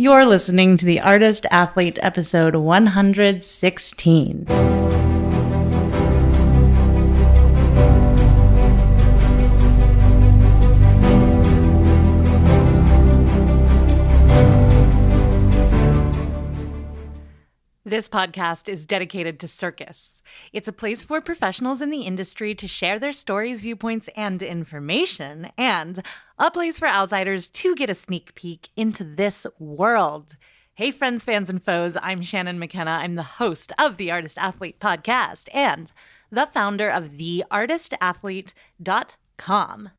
You're listening to the Artist Athlete episode 116. This podcast is dedicated to circus. It's a place for professionals in the industry to share their stories, viewpoints, and information, and a place for outsiders to get a sneak peek into this world. Hey, friends, fans, and foes, I'm Shannon McKenna. I'm the host of the Artist Athlete podcast and the founder of theartistathlete.com.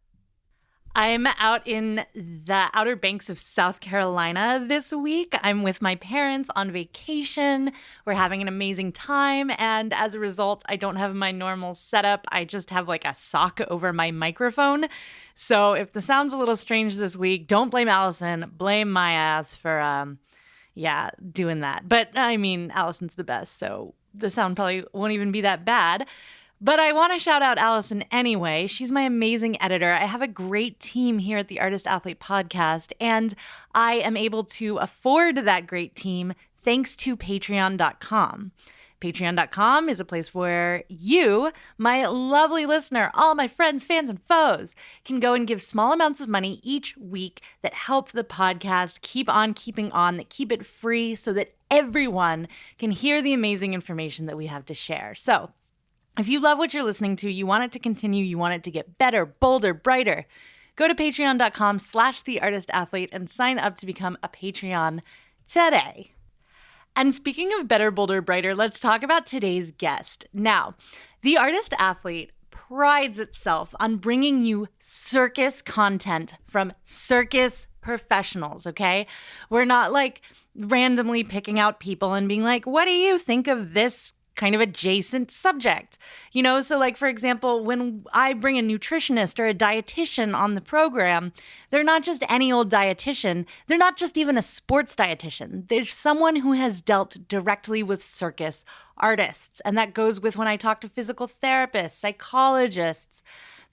I'm out in the Outer Banks of South Carolina this week. I'm with my parents on vacation. We're having an amazing time, and as a result, I don't have my normal setup. I just have like a sock over my microphone. So if the sound's a little strange this week, don't blame Allison. Blame my ass for, doing that. But I mean, Allison's the best, so the sound probably won't even be that bad. But I want to shout out Allison anyway. She's my amazing editor. I have a great team here at the Artist Athlete podcast, and I am able to afford that great team thanks to Patreon.com. Patreon.com is a place where you, my lovely listener, all my friends, fans, and foes, can go and give small amounts of money each week that help the podcast keep on keeping on, that keep it free so that everyone can hear the amazing information that we have to share. So, if you love what you're listening to, you want it to continue, you want it to get better, bolder, brighter, go to patreon.com/theartistathlete and sign up to become a Patreon today. And speaking of better, bolder, brighter, let's talk about today's guest. Now, the Artist Athlete prides itself on bringing you circus content from circus professionals, okay? We're not like randomly picking out people and being like, what do you think of this kind of adjacent subject? You know, so like, for example, when I bring a nutritionist or a dietitian on the program, they're not just any old dietitian. They're not just even a sports dietitian. There's someone who has dealt directly with circus artists. And that goes with when I talk to physical therapists, psychologists.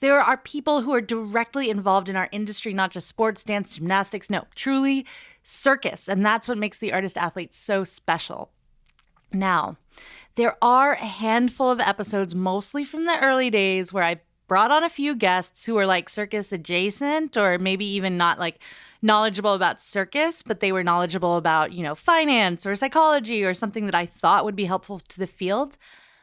There are people who are directly involved in our industry, not just sports, dance, gymnastics. No, truly circus. And that's what makes the Artist Athlete so special. Now, there are a handful of episodes, mostly from the early days, where I brought on a few guests who were like circus adjacent or maybe even not like knowledgeable about circus, but they were knowledgeable about, you know, finance or psychology or something that I thought would be helpful to the field.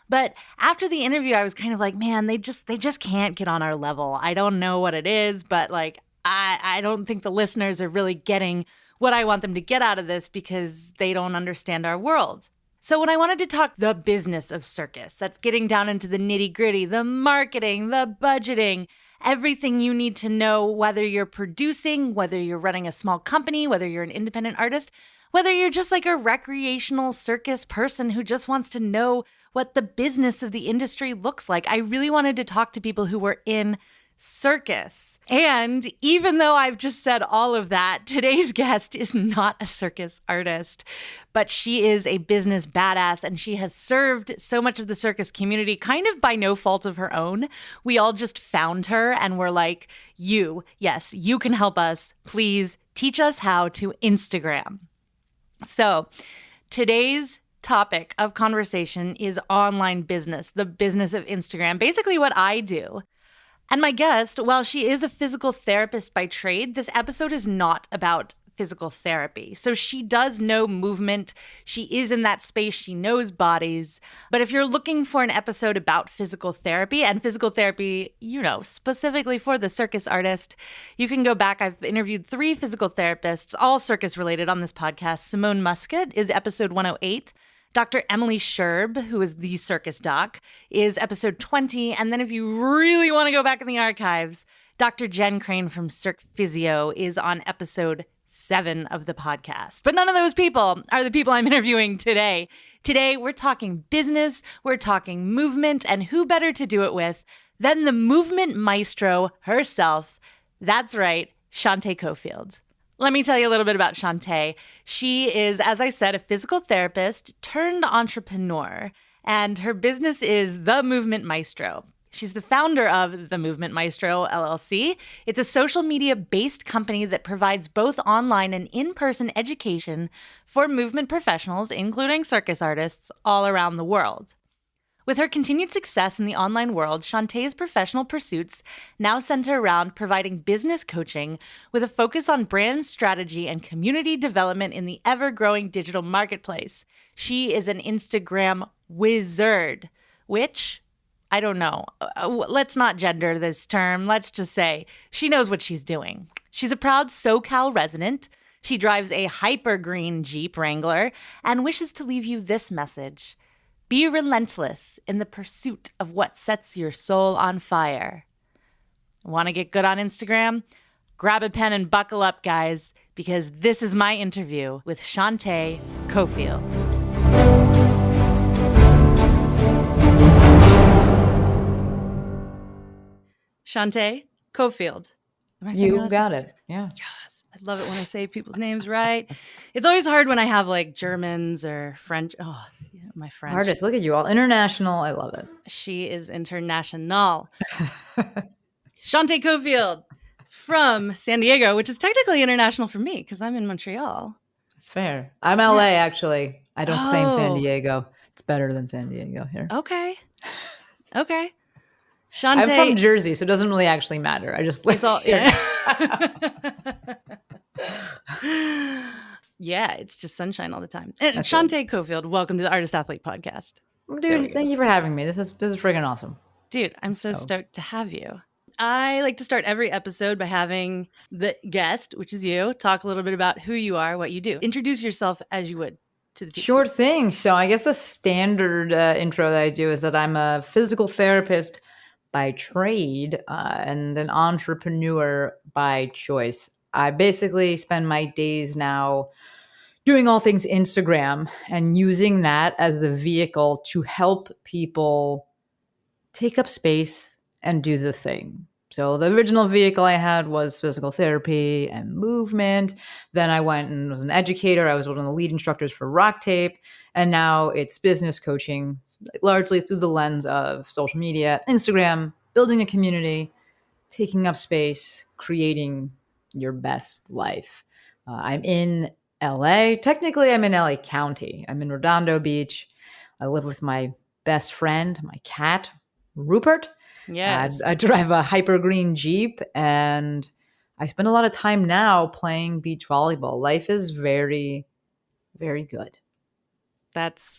But after the interview, I was kind of like, man, they just can't get on our level. I don't know what it is, but like, I don't think the listeners are really getting what I want them to get out of this because they don't understand our world. So when I wanted to talk the business of circus, that's getting down into the nitty-gritty, the marketing, the budgeting, everything you need to know, whether you're producing, whether you're running a small company, whether you're an independent artist, whether you're just like a recreational circus person who just wants to know what the business of the industry looks like. I really wanted to talk to people who were in circus. And even though I've just said all of that, today's guest is not a circus artist, but she is a business badass, and she has served so much of the circus community kind of by no fault of her own. We all just found her and were like, you can help us. Please teach us how to Instagram. So today's topic of conversation is online business, the business of Instagram, basically what I do. And my guest, while she is a physical therapist by trade, this episode is not about physical therapy. So she does know movement. She is in that space. She knows bodies. But if you're looking for an episode about physical therapy, and physical therapy, you know, specifically for the circus artist, you can go back. I've interviewed 3 physical therapists, all circus related, on this podcast. Simone Muscat is episode 108. Dr. Emily Sherb, who is the circus doc, is episode 20. And then if you really want to go back in the archives, Dr. Jen Crane from Cirque Physio is on episode 7 of the podcast. But none of those people are the people I'm interviewing today. Today, we're talking business, we're talking movement, and who better to do it with than the movement maestro herself. That's right, Shante Cofield. Let me tell you a little bit about Shante. She is, as I said, a physical therapist turned entrepreneur, and her business is The Movement Maestro. She's the founder of the Movement Maestro, LLC. It's a social media-based company that provides both online and in-person education for movement professionals, including circus artists, all around the world. With her continued success in the online world, Shante's professional pursuits now center around providing business coaching with a focus on brand strategy and community development in the ever-growing digital marketplace. She is an Instagram wizard, which, I don't know, let's not gender this term. Let's just say she knows what she's doing. She's a proud SoCal resident. She drives a hyper green Jeep Wrangler and wishes to leave you this message. Be relentless in the pursuit of what sets your soul on fire. Want to get good on Instagram? Grab a pen and buckle up, guys, because this is my interview with Shante Cofield. Shante Cofield. You got it. Yeah. Yes. I love it when I say people's names right. It's always hard when I have like Germans or French. Oh, yeah, my French. Artist, look at you all. International. I love it. She is international. Shante Cofield from San Diego, which is technically international for me because I'm in Montreal. That's fair. I'm LA, actually. I don't claim San Diego. It's better than San Diego here. Okay. Shante. I'm from Jersey, so it doesn't really actually matter. I just live it's all, here. Yeah, it's just sunshine all the time. And Shante Cofield, welcome to the Artist Athlete Podcast. Dude, thank you for having me. This is freaking awesome. Dude, I'm so stoked to have you. I like to start every episode by having the guest, which is you, talk a little bit about who you are, what you do. Introduce yourself as you would to the people. Sure thing. So I guess the standard intro that I do is that I'm a physical therapist by trade and an entrepreneur by choice. I basically spend my days now doing all things Instagram and using that as the vehicle to help people take up space and do the thing. So the original vehicle I had was physical therapy and movement. Then I went and was an educator. I was one of the lead instructors for Rock Tape. And now it's business coaching, largely through the lens of social media, Instagram, building a community, taking up space, creating your best life. I'm in LA. Technically, I'm in LA County. I'm in Redondo Beach. I live with my best friend, my cat, Rupert. Yes. I drive a hyper green Jeep, and I spend a lot of time now playing beach volleyball. Life is very, very good.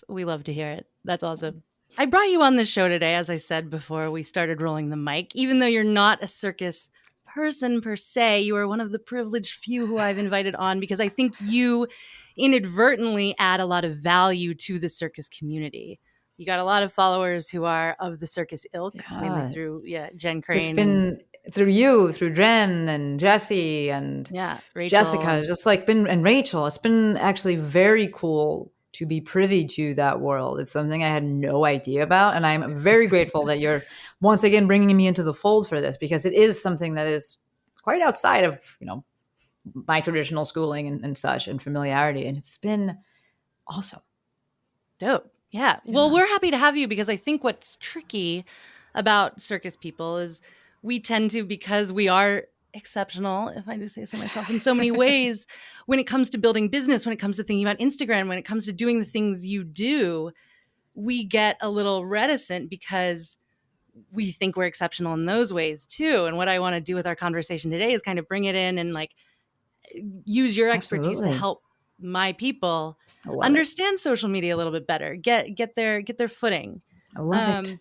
We love to hear it. That's awesome. I brought you on this show today, as I said before we started rolling the mic. Even though you're not a circus person per se, you are one of the privileged few who I've invited on because I think you inadvertently add a lot of value to the circus community. You got a lot of followers who are of the circus ilk, mainly through Jen Crane. It's been through you, through Jen and Jesse and Rachel. Jessica. It's just like and Rachel. It's been actually very cool to be privy to that world. It's something I had no idea about, and I'm very grateful that you're once again bringing me into the fold for this because it is something that is quite outside of my traditional schooling and such and familiarity, and it's been awesome. Dope. Yeah. Well, we're happy to have you because I think what's tricky about circus people is we tend to, because we are exceptional, if I do say so myself, in so many ways, when it comes to building business, when it comes to thinking about Instagram, when it comes to doing the things you do, we get a little reticent because we think we're exceptional in those ways too. And what I want to do with our conversation today is kind of bring it in and like use your expertise to help my people understand social media a little bit better, get their footing. I love it.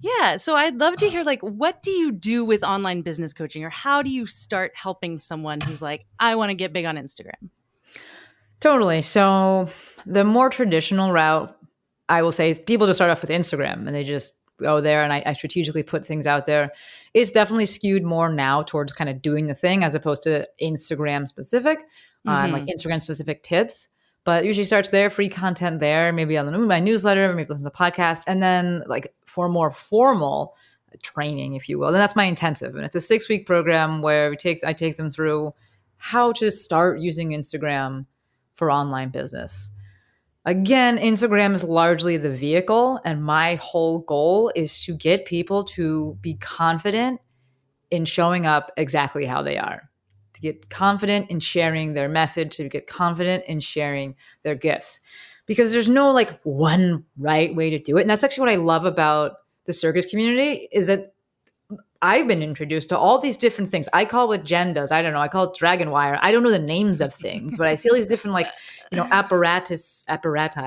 Yeah. So I'd love to hear, like, what do you do with online business coaching, or how do you start helping someone who's like, I want to get big on Instagram? Totally. So the more traditional route, I will say, people just start off with Instagram and they just go there, and I strategically put things out there. It's definitely skewed more now towards kind of doing the thing as opposed to Instagram specific, and like Instagram specific tips. But it usually starts there, free content there, maybe on my newsletter, maybe listen to the podcast, and then like for more formal training, if you will. Then that's my intensive, and it's a 6-week program where I take them through how to start using Instagram for online business. Again, Instagram is largely the vehicle, and my whole goal is to get people to be confident in showing up exactly how they are, to get confident in sharing their message, to get confident in sharing their gifts. Because there's no like one right way to do it. And that's actually what I love about the circus community is that I've been introduced to all these different things. I call what Jen does. I don't know. I call it dragon wire. I don't know the names of things, but I see all these different like, apparati. I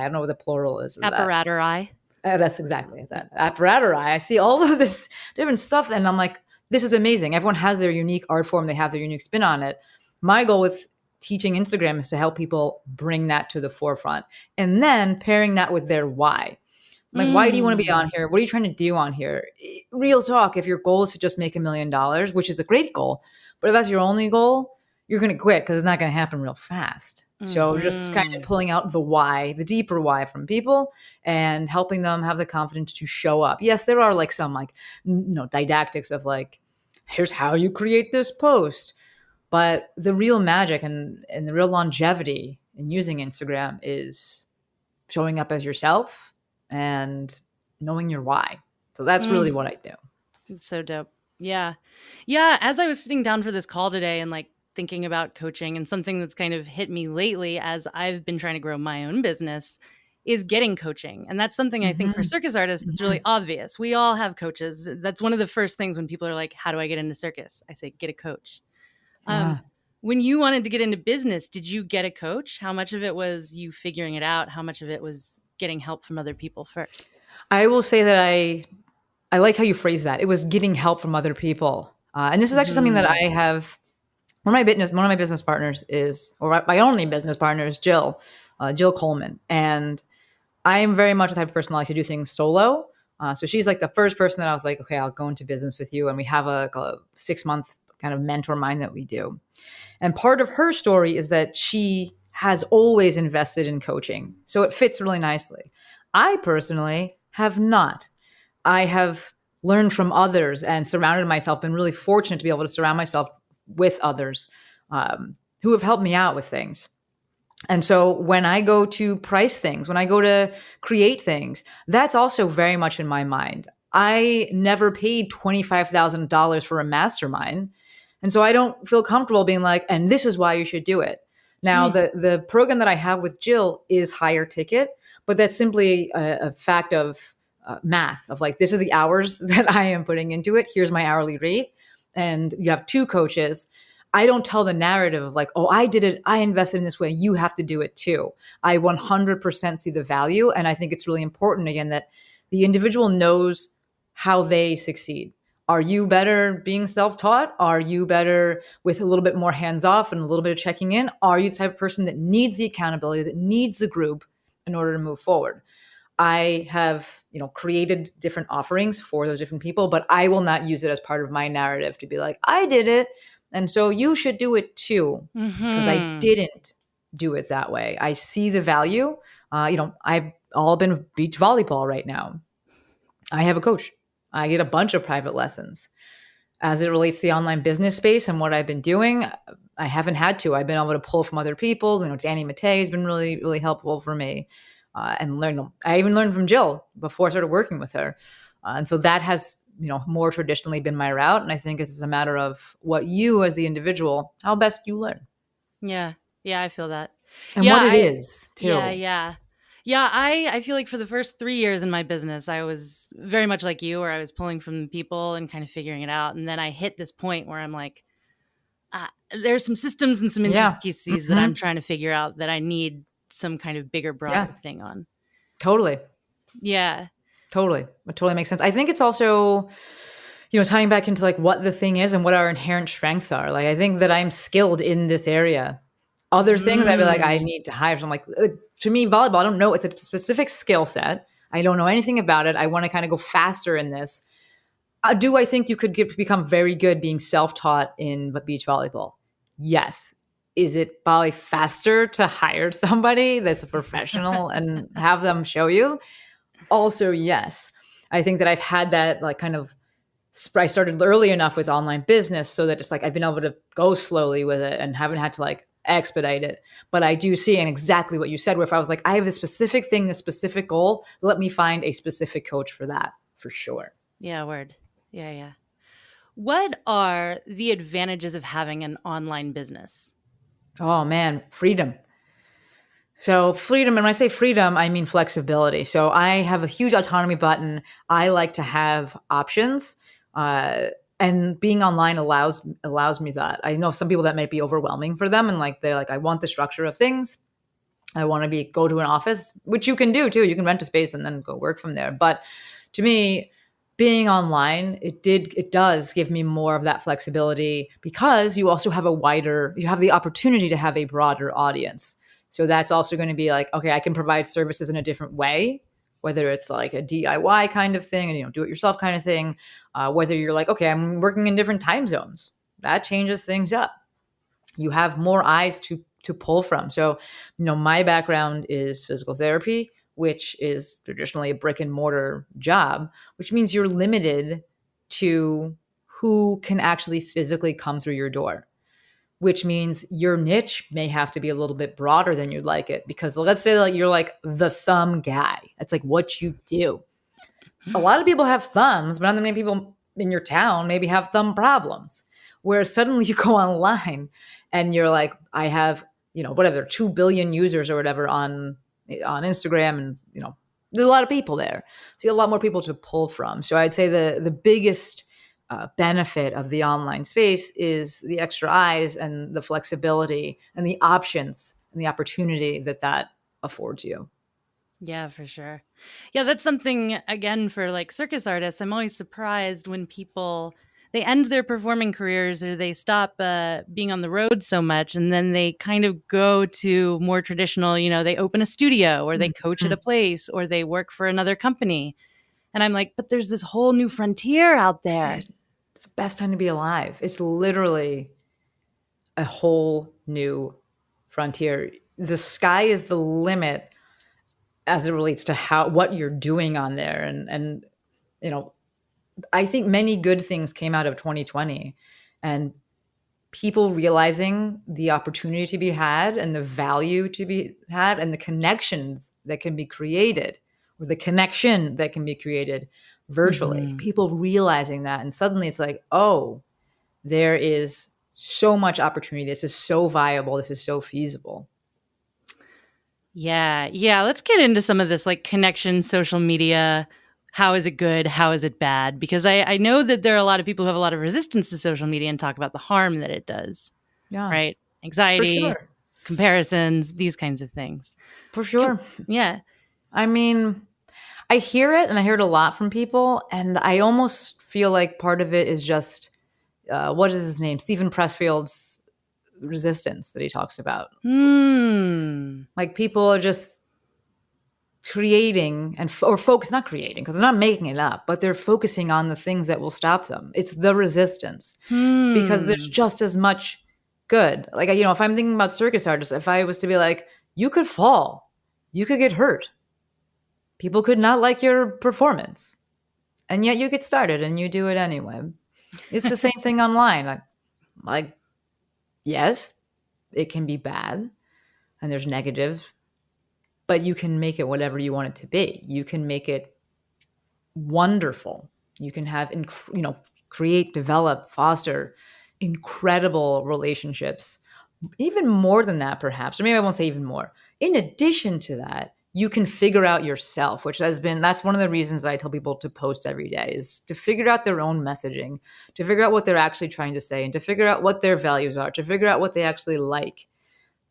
don't know what the plural is. Apparaturi. That's exactly that. Apparaturi. I see all of this different stuff and I'm like, this is amazing. Everyone has their unique art form. They have their unique spin on it. My goal with teaching Instagram is to help people bring that to the forefront and then pairing that with their why. Like, why do you want to be on here? What are you trying to do on here? Real talk. If your goal is to just make $1 million, which is a great goal, but if that's your only goal, you're going to quit because it's not going to happen real fast. So just kind of pulling out the why, the deeper why from people and helping them have the confidence to show up. Yes, there are like some like, didactics of like, here's how you create this post. But the real magic and the real longevity in using Instagram is showing up as yourself and knowing your why. So that's really what I do. It's so dope. Yeah. Yeah. As I was sitting down for this call today and like thinking about coaching, and something that's kind of hit me lately as I've been trying to grow my own business is getting coaching. And that's something I think for circus artists, that's really obvious. We all have coaches. That's one of the first things when people are like, how do I get into circus? I say, get a coach. When you wanted to get into business, did you get a coach? How much of it was you figuring it out? How much of it was getting help from other people first? I will say that I like how you phrase that. It was getting help from other people. And this is actually something that I have. One of my business partners is, or my only business partner is Jill Coleman. And I am very much the type of person that likes to do things solo. So she's like the first person that I was like, okay, I'll go into business with you. And we have a 6-month kind of mentor mind that we do. And part of her story is that she has always invested in coaching. So it fits really nicely. I personally have not. I have learned from others and surrounded myself, been really fortunate to be able to surround myself with others who have helped me out with things. And so when I go to price things, when I go to create things, that's also very much in my mind. I never paid $25,000 for a mastermind. And so I don't feel comfortable being like, and this is why you should do it. Now, the program that I have with Jill is higher ticket, but that's simply a fact of math of like, this is the hours that I am putting into it. Here's my hourly rate. And you have 2 coaches. I don't tell the narrative of like, oh, I did it. I invested in this way. You have to do it too. I 100% see the value. And I think it's really important, again, that the individual knows how they succeed. Are you better being self-taught? Are you better with a little bit more hands-off and a little bit of checking in? Are you the type of person that needs the accountability, that needs the group in order to move forward? I have, created different offerings for those different people, but I will not use it as part of my narrative to be like, I did it, and so you should do it too, because I didn't do it that way. I see the value. I've all been beach volleyball right now. I have a coach. I get a bunch of private lessons. As it relates to the online business space and what I've been doing, I haven't had to. I've been able to pull from other people. Danny Mattei has been really, really helpful for me. And learn. I even learned from Jill before I started working with her. And so that has, more traditionally been my route. And I think it's a matter of what you as the individual, how best you learn. Yeah. Yeah, I feel that. And what it is, too. Yeah. Yeah, I feel like for the first 3 years in my business, I was very much like you, where I was pulling from people and kind of figuring it out. And then I hit this point where I'm like, there's some systems and some intricacies that I'm trying to figure out that I need some kind of bigger, broader thing on. Totally. Yeah. Totally. It totally makes sense. I think it's also, tying back into like what the thing is and what our inherent strengths are. Like, I think that I'm skilled in this area. Other things I'd be like, I need to hire. So I'm like, to me, volleyball, I don't know. It's a specific skill set. I don't know anything about it. I want to kind of go faster in this. Do I think you could become very good being self-taught in beach volleyball? Yes. Is it probably faster to hire somebody that's a professional and have them show you? Also, yes. I think that I've had that like kind of, I started early enough with online business so that it's like I've been able to go slowly with it and haven't had to like expedite it. But I do see, and exactly what you said, where if I was like, I have this specific thing, this specific goal, let me find a specific coach for that, for sure. Yeah, word. Yeah. What are the advantages of having an online business? Oh man, freedom. So freedom, and when I say freedom, I mean flexibility. So I have a huge autonomy button. I like to have options, and being online allows me that. I know some people that might be overwhelming for them, and like they're like, I want the structure of things. I want to go to an office, which you can do too. You can rent a space and then go work from there. But to me, being online, it does give me more of that flexibility because you also have you have the opportunity to have a broader audience. So that's also going to be like, okay, I can provide services in a different way, whether it's like a DIY kind of thing and, do it yourself kind of thing, whether you're like, okay, I'm working in different time zones. That changes things up. You have more eyes to pull from. So, my background is physical therapy, which is traditionally a brick and mortar job, which means you're limited to who can actually physically come through your door, which means your niche may have to be a little bit broader than you'd like it. Because let's say like you're like the thumb guy. That's like what you do. A lot of people have thumbs, but not that many people in your town maybe have thumb problems. Where suddenly you go online and you're like, I have, whatever, 2 billion users or whatever on Instagram, and there's a lot of people there, so you have a lot more people to pull from. So I'd say the biggest benefit of the online space is the extra eyes and the flexibility and the options and the opportunity that affords you. Yeah, for sure. Yeah, that's something, again, for like circus artists. I'm always surprised when people, they end their performing careers or they stop being on the road so much, and then they kind of go to more traditional, they open a studio or they coach at a place or they work for another company. And I'm like, but there's this whole new frontier out there. It's the best time to be alive. It's literally a whole new frontier. The sky is the limit as it relates to what you're doing on there. And I think many good things came out of 2020, and people realizing the opportunity to be had and the value to be had and the connections that can be created, or the connection that can be created virtually. Mm-hmm. People realizing that, and suddenly it's like, oh, there is so much opportunity. This is so viable. This is so feasible. Yeah. Let's get into some of this, like connection, social media. How is it good? How is it bad? Because I know that there are a lot of people who have a lot of resistance to social media and talk about the harm that it does. Yeah. Right? Anxiety, for sure. Comparisons, these kinds of things. For sure. Yeah. I mean, I hear it, and I hear it a lot from people, and I almost feel like part of it is just, what is his name? Stephen Pressfield's resistance that he talks about. Like people are just creating or focus, not creating, because they're not making it up, but they're focusing on the things that will stop them. It's the resistance, because there's just as much good. Like, if I'm thinking about circus artists, if I was to be like, you could fall, you could get hurt, people could not like your performance, and yet you get started and you do it anyway. It's the same thing online. Like, yes, it can be bad and there's negative, but you can make it whatever you want it to be. You can make it wonderful. You can have, create, develop, foster incredible relationships. Even more than that, perhaps, or maybe I won't say even more. In addition to that, you can figure out yourself, that's one of the reasons that I tell people to post every day, is to figure out their own messaging, to figure out what they're actually trying to say, and to figure out what their values are, to figure out what they actually like.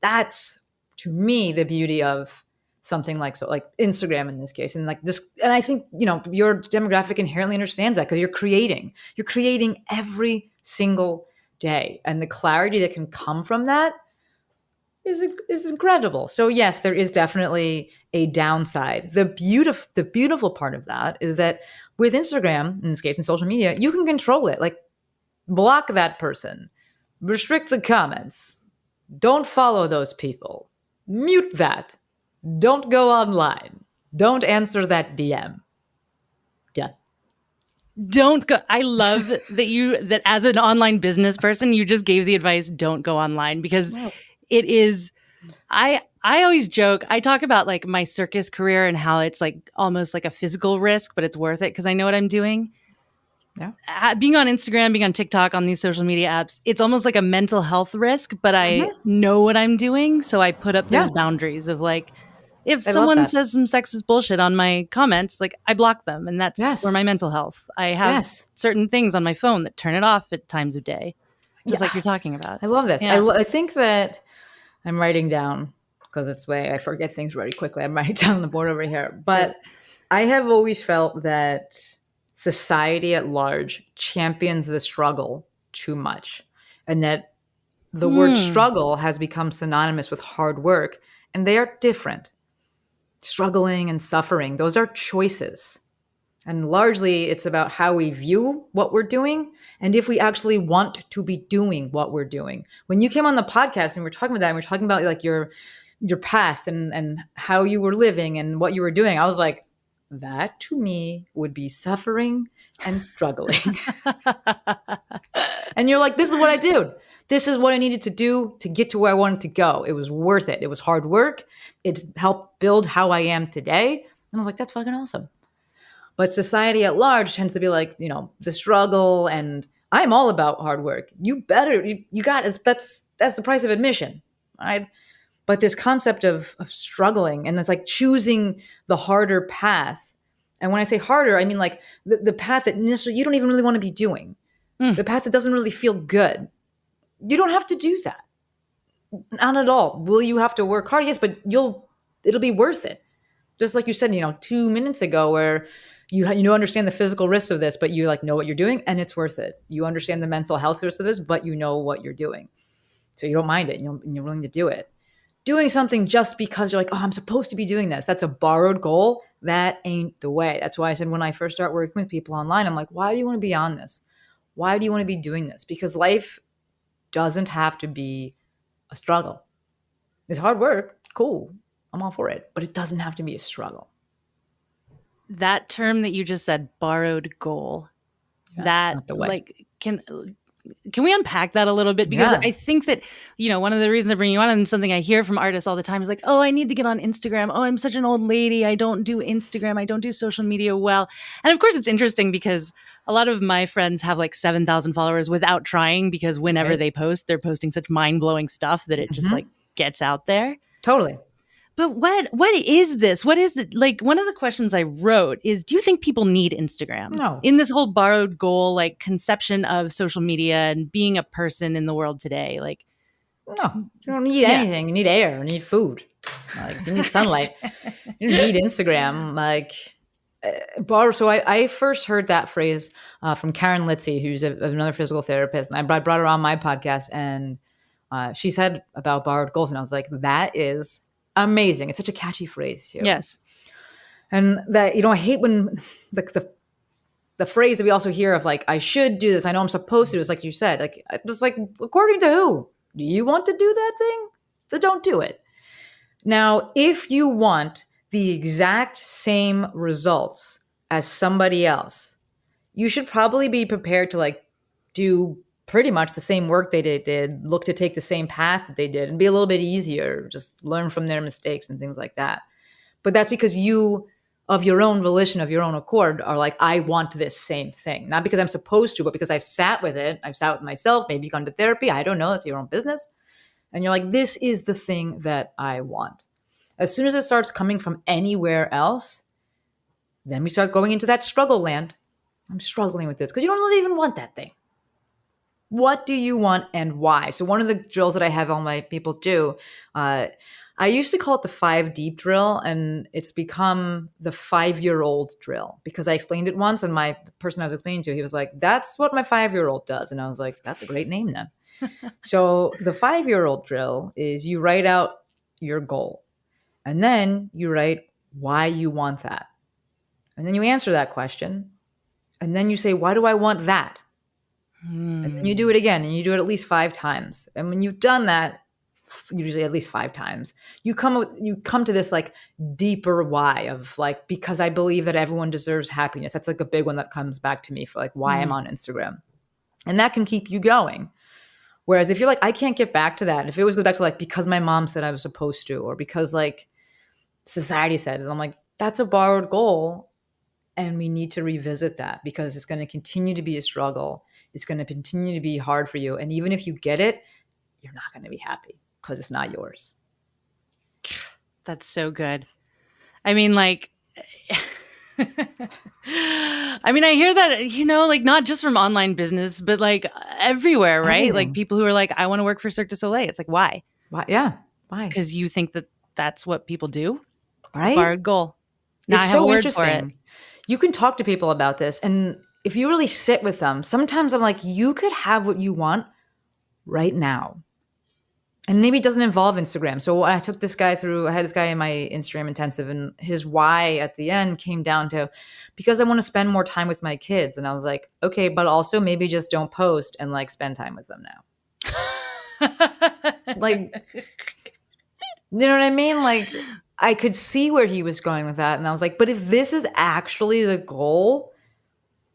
That's, to me, the beauty of something like Instagram in this case. And like this, and I think, your demographic inherently understands that, because you're creating every single day. And the clarity that can come from that is incredible. So yes, there is definitely a downside. The beautiful part of that is that with Instagram, in this case, in social media, you can control it. Like, block that person, restrict the comments, don't follow those people, mute that, don't go online, don't answer that DM. Done. Don't go. I love that as an online business person, you just gave the advice, don't go online, because It is. I always joke. I talk about like my circus career and how it's like almost like a physical risk, but it's worth it because I know what I'm doing. Yeah. Being on Instagram, being on TikTok, on these social media apps, it's almost like a mental health risk, but I know what I'm doing. So I put up those boundaries of like, if I love someone that. says some sexist bullshit on my comments, like I block them. And that's for my mental health. I have certain things on my phone that turn it off at times of day, just like you're talking about. I love this. Yeah. I think that I'm writing down, because it's the way I forget things very quickly. I'm writing down on the board over here. But I have always felt that society at large champions the struggle too much, and that the word struggle has become synonymous with hard work, and they are different. Struggling and suffering, those are choices. And largely it's about how we view what we're doing and if we actually want to be doing what we're doing. When you came on the podcast and we're talking about that, and we're talking about like your past and how you were living and what you were doing, I was like, that to me would be suffering and struggling. And you're like, this is what I did. This is what I needed to do to get to where I wanted to go. It was worth it. It was hard work. It helped build how I am today. And I was like, that's fucking awesome. But society at large tends to be like, you know, the struggle, and I'm all about hard work. You better, you got it. That's the price of admission, right? But this concept of struggling, and it's like choosing the harder path. And when I say harder, I mean like the path that initially you don't even really want to be doing. The path that doesn't really feel good. You don't have to do that. Not at all. Will you have to work hard? Yes, but it'll be worth it. Just like you said, 2 minutes ago, where you understand the physical risks of this, but you like know what you're doing, and it's worth it. You understand the mental health risks of this, but you know what you're doing, so you don't mind it. And you're willing to do it. Doing something just because you're like, oh, I'm supposed to be doing this. That's a borrowed goal. That ain't the way. That's why I said when I first start working with people online, I'm like, why do you want to be on this? Why do you want to be doing this? Because life doesn't have to be a struggle. It's hard work. Cool. I'm all for it. But it doesn't have to be a struggle. That term that you just said, borrowed goal, that like can we unpack that a little bit? Because I think that, one of the reasons I bring you on, and something I hear from artists all the time, is like, oh, I need to get on Instagram. Oh, I'm such an old lady. I don't do Instagram. I don't do social media well. And of course, it's interesting because a lot of my friends have like 7,000 followers without trying, because whenever they post, they're posting such mind-blowing stuff that it just like gets out there. Totally. But what is this? What is it? Like, one of the questions I wrote is, do you think people need Instagram? No. In this whole borrowed goal, like conception of social media and being a person in the world today, like, no, you don't need anything. You need air, you need food, like you need sunlight. You don't need Instagram. Like, so I first heard that phrase from Karen Litzy, who's another physical therapist, and I brought her on my podcast, and she said about borrowed goals, and I was like, that is amazing. It's such a catchy phrase too. Yes. And that, I hate when the phrase that we also hear of like, I should do this. I know I'm supposed to. It's like you said, like, just like, according to who? Do you want to do that thing? Then don't do it. Now, if you want the exact same results as somebody else, you should probably be prepared to like do pretty much the same work they did, look to take the same path that they did, and be a little bit easier, just learn from their mistakes and things like that. But that's because you, of your own volition, of your own accord, are like, I want this same thing. Not because I'm supposed to, but because I've sat with it. I've sat with myself, maybe gone to therapy. I don't know. That's your own business. And you're like, this is the thing that I want. As soon as it starts coming from anywhere else, then we start going into that struggle land. I'm struggling with this because you don't really even want that thing. What do you want and why? So one of the drills that I have all my people do, I used to call it the 5 deep drill, and it's become the 5-year-old drill because I explained it once, and the person I was explaining to, he was like, that's what my 5-year-old does. And I was like, that's a great name then. So the 5-year-old drill is you write out your goal, and then you write why you want that. And then you answer that question, and then you say, why do I want that? And then you do it again, and you do it at least 5 times. And when you've done that, usually at least 5 times, you come to this like deeper why of like, because I believe that everyone deserves happiness. That's like a big one that comes back to me for like why I'm on Instagram. And that can keep you going. Whereas if you're like, I can't get back to that. If it always goes back to like, because my mom said I was supposed to, or because like society said, and I'm like, that's a borrowed goal. And we need to revisit that because it's going to continue to be a struggle. It's going to continue to be hard for you. And even if you get it, you're not going to be happy because it's not yours. That's so good. I mean, like, I mean, I hear that, you know, like not just from online business, but like everywhere, right? Everything. Like people who are like, I want to work for Cirque du Soleil. It's like, why? Why? Yeah. Why? Because you think that that's what people do? Right? Borrowed goal. Now It's I have so a word interesting. for it. You can talk to people about this. And if you really sit with them, sometimes I'm like, you could have what you want right now. And maybe it doesn't involve Instagram. So I took this guy through, I had this guy in my Instagram intensive, and his why at the end came down to, because I want to spend more time with my kids. And I was like, okay, but also maybe just don't post and like spend time with them now. Like, you know what I mean? Like, I could see where he was going with that. And I was like, but if this is actually the goal,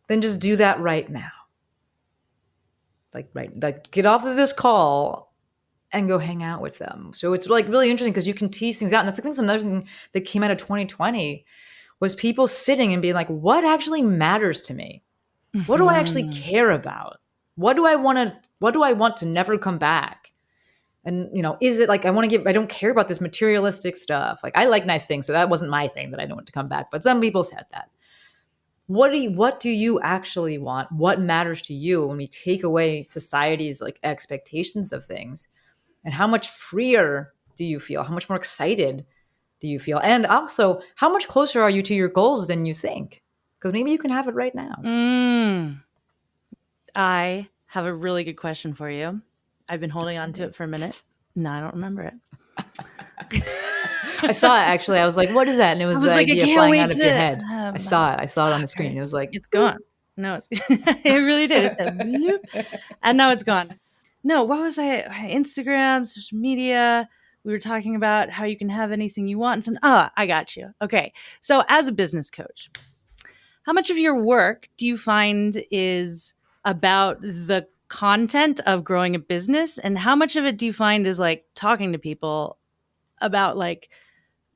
then just do that right now. Like get off of this call and go hang out with them. So it's like really interesting because you can tease things out. And that's another thing that came out of 2020 was people sitting and being like, what actually matters to me? What do I actually care about? What do I want to never come back? And, you know, is it like, I don't care about this materialistic stuff. Like I like nice things. So that wasn't my thing that I don't want to come back. But some people said that. What do you actually want? What matters to you when we take away society's like expectations of things? And how much freer do you feel? How much more excited do you feel? And also, how much closer are you to your goals than you think? Because maybe you can have it right now. I have a really good question for you. I've been holding on to it for a minute. No, I don't remember it. I saw it actually. I was like, what is that? And it was the idea flying out of your head. I saw it on the screen. It was like, it's gone. No, it's it really did. It said bloop, and now it's gone. No, what was I? Instagram, social media. We were talking about how you can have anything you want. And I got you. Okay. So as a business coach, how much of your work do you find is about the content of growing a business? And how much of it do you find is like talking to people about like,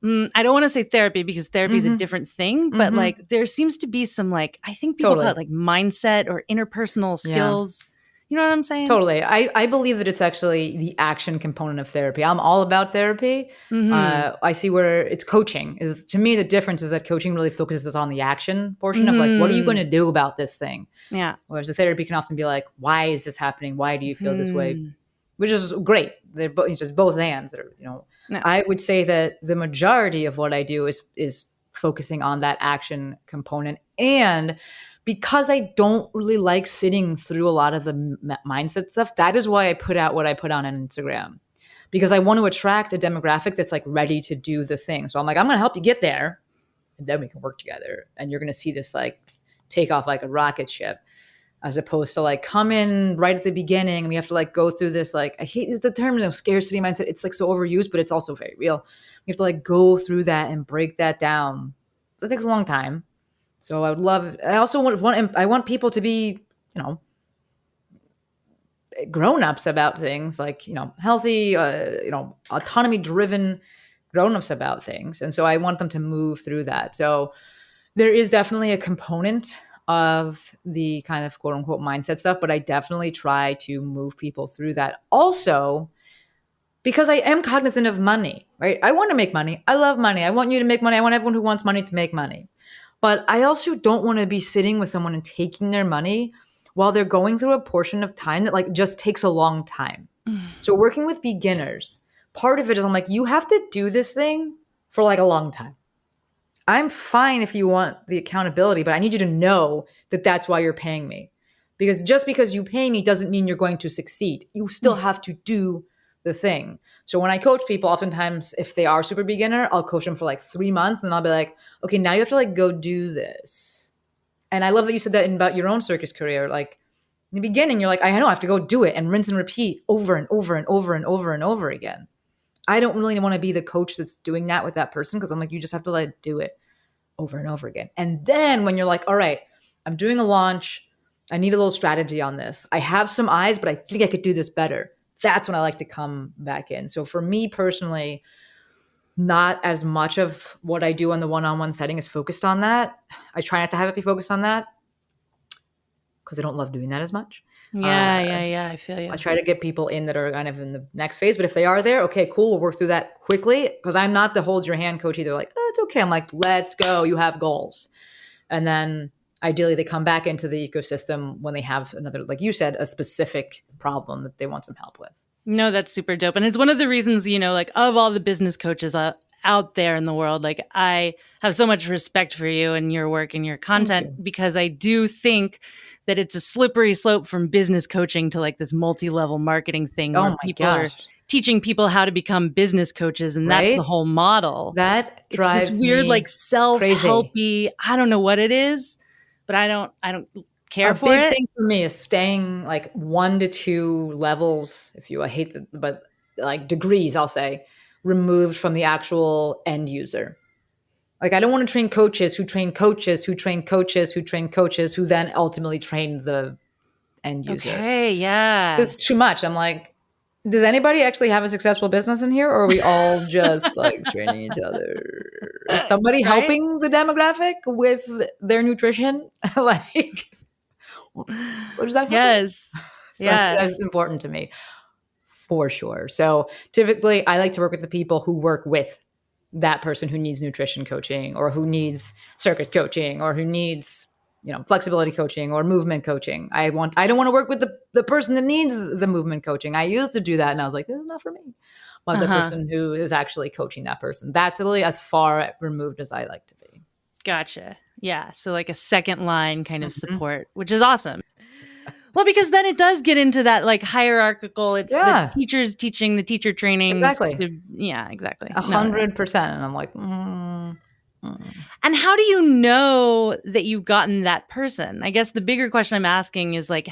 I don't want to say therapy because therapy is a different thing, but like there seems to be some like, I think people call it like mindset or interpersonal skills. Yeah. You know what I'm saying? Totally. I believe that it's actually the action component of therapy. I'm all about therapy. I see where it's coaching. To me, the difference is that coaching really focuses on the action portion of like, what are you going to do about this thing? Yeah. Whereas the therapy can often be like, why is this happening? Why do you feel this way? Which is great. They're it's just both and. No. I would say that the majority of what I do is focusing on that action component. And because I don't really like sitting through a lot of the mindset stuff, that is why I put out what I put on Instagram. Because I want to attract a demographic that's like ready to do the thing. So I'm like, I'm going to help you get there, and then we can work together. And you're going to see this like take off like a rocket ship, as opposed to like come in right at the beginning and we have to like go through this, like, I hate the term scarcity mindset. It's like so overused, but it's also very real. You have to like go through that and break that down. That takes a long time. So I would love, I also want people to be, grown-ups about things like, healthy, autonomy driven grown-ups about things. And so I want them to move through that. So there is definitely a component of the kind of quote unquote mindset stuff, but I definitely try to move people through that also because I am cognizant of money, right? I want to make money. I love money. I want you to make money. I want everyone who wants money to make money. But I also don't want to be sitting with someone and taking their money while they're going through a portion of time that like just takes a long time. So working with beginners, part of it is I'm like, you have to do this thing for like a long time. I'm fine if you want the accountability, but I need you to know that that's why you're paying me. Because just because you pay me doesn't mean you're going to succeed. You still have to do the thing. So when I coach people, oftentimes if they are super beginner, I'll coach them for like 3 months and then I'll be like, okay, now you have to like go do this. And I love that you said that about your own circus career. Like in the beginning, you're like, I know I have to go do it and rinse and repeat over and over and over and over and over again. I don't really want to be the coach that's doing that with that person because I'm like, you just have to let it do it over and over again. And then when you're like, all right, I'm doing a launch, I need a little strategy on this. I have some eyes, but I think I could do this better. That's when I like to come back in. So for me personally, not as much of what I do on the one-on-one setting is focused on that. I try not to have it be focused on that because I don't love doing that as much. Yeah. I feel you. I try to get people in that are kind of in the next phase, but if they are there, okay, cool, we'll work through that quickly because I'm not the hold your hand coach either. Like, oh, it's okay. I'm like, let's go. You have goals. And then ideally they come back into the ecosystem when they have another, like you said, a specific problem that they want some help with. No, that's super dope. And it's one of the reasons, like of all the business coaches out there in the world, like I have so much respect for you and your work and your content because I do think that it's a slippery slope from business coaching to like this multi-level marketing thing where people are teaching people how to become business coaches. And that's the whole model. That drives this weird, me like self-helpy, I don't know what it is, but I don't care for it. A big thing for me is staying like 1 to 2 levels, I hate the, but like degrees, I'll say, removed from the actual end user. Like I don't want to train coaches who train coaches who train coaches who train coaches who then ultimately train the end user. Okay, yeah. It's too much. I'm like, does anybody actually have a successful business in here? Or are we all just like training each other? Is somebody helping the demographic with their nutrition? Like, what does that happen? Yes. So that's important to me for sure. So typically I like to work with the people who work with that person who needs nutrition coaching or who needs circuit coaching or who needs, flexibility coaching or movement coaching. I don't want to work with the person that needs the movement coaching. I used to do that and I was like, this is not for me. But the person who is actually coaching that person, that's really as far removed as I like to be. Gotcha. Yeah. So like a second line kind of support, which is awesome. Well, because then it does get into that like hierarchical. It's the teachers teaching the teacher training. Exactly. Exactly. 100%. And I'm like, And how do you know that you've gotten that person? I guess the bigger question I'm asking is like,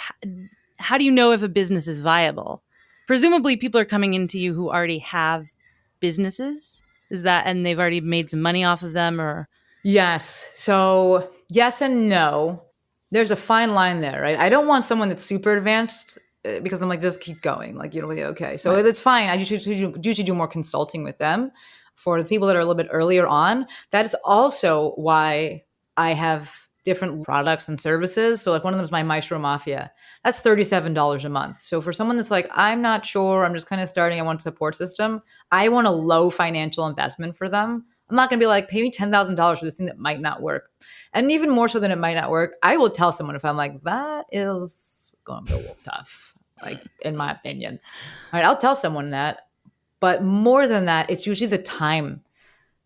how do you know if a business is viable? Presumably people are coming into you who already have businesses. And they've already made some money off of them or? Yes. So yes and no. There's a fine line there, right? I don't want someone that's super advanced because I'm like, just keep going. Like, you'll be okay. So it's fine. I usually do more consulting with them. For the people that are a little bit earlier on, that is also why I have different products and services. So like one of them is my Maestro Mafia. That's $37 a month. So for someone that's like, I'm not sure, I'm just kind of starting, I want a support system. I want a low financial investment for them. I'm not going to be like, pay me $10,000 for this thing that might not work. And even more so than it might not work, I will tell someone if I'm like, that is going to be a little tough, like in my opinion. All right, I'll tell someone that. But more than that, it's usually the time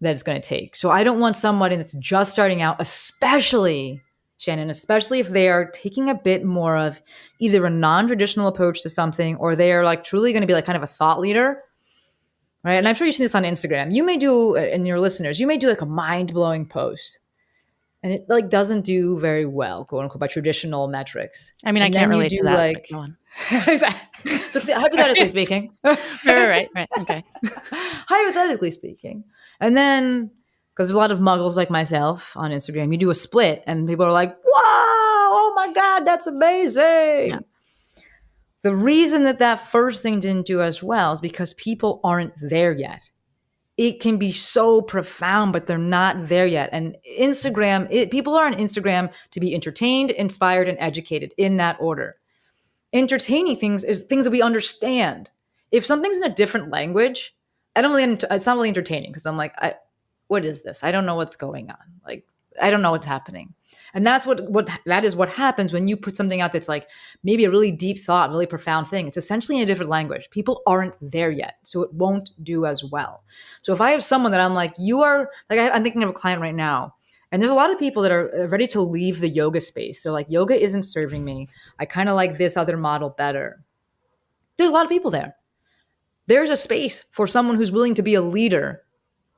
that it's going to take. So I don't want somebody that's just starting out, especially, Shannon, especially if they are taking a bit more of either a non-traditional approach to something or they are like truly going to be like kind of a thought leader. Right. And I'm sure you've seen this on Instagram. You may do, and your listeners, you may do like a mind-blowing post. And it like doesn't do very well, quote unquote, by traditional metrics. I mean, I can't relate to that. Like, go on. So hypothetically speaking. Right. Okay. Hypothetically speaking. And then, because there's a lot of muggles like myself on Instagram, you do a split and people are like, wow, oh my God, that's amazing. Yeah. The reason that first thing didn't do as well is because people aren't there yet. It can be so profound, but they're not there yet. And Instagram, people are on Instagram to be entertained, inspired, and educated in that order. Entertaining things is things that we understand. If something's in a different language, it's not really entertaining because I'm like, what is this? I don't know what's going on. Like, I don't know what's happening. And that's that is what happens when you put something out that's like maybe a really deep thought, really profound thing. It's essentially in a different language. People aren't there yet, so it won't do as well. So if I have someone that I'm like, I'm thinking of a client right now, and there's a lot of people that are ready to leave the yoga space. They're like, yoga isn't serving me. I kind of like this other model better. There's a lot of people there. There's a space for someone who's willing to be a leader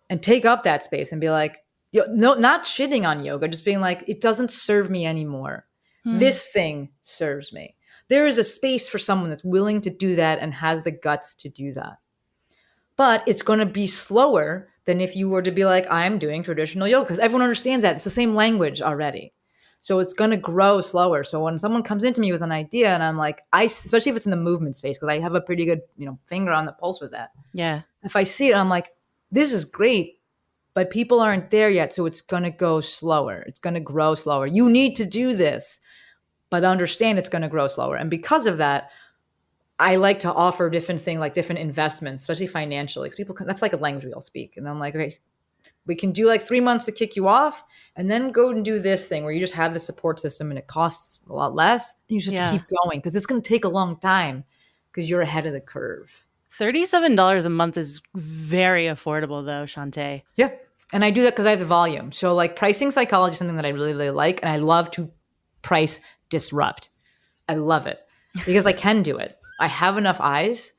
and take up that space and be like, no, not shitting on yoga, just being like, it doesn't serve me anymore. This thing serves me. There is a space for someone that's willing to do that and has the guts to do that. But it's going to be slower than if you were to be like, I'm doing traditional yoga, because everyone understands that. It's the same language already. So it's going to grow slower. So when someone comes into me with an idea and I'm like, especially if it's in the movement space, because I have a pretty good, finger on the pulse with that. Yeah. If I see it, I'm like, this is great, but people aren't there yet. So it's going to go slower. It's going to grow slower. You need to do this, but understand it's going to grow slower. And because of that, I like to offer different things, like different investments, especially financially. Because that's like a language we all speak. And I'm like, okay, we can do like 3 months to kick you off and then go and do this thing where you just have the support system and it costs a lot less. And you just have to keep going because it's going to take a long time because you're ahead of the curve. $37 a month is very affordable though, Shante. Yeah. And I do that because I have the volume. So like pricing psychology is something that I really, really like. And I love to price disrupt. I love it because I can do it. I have enough eyes.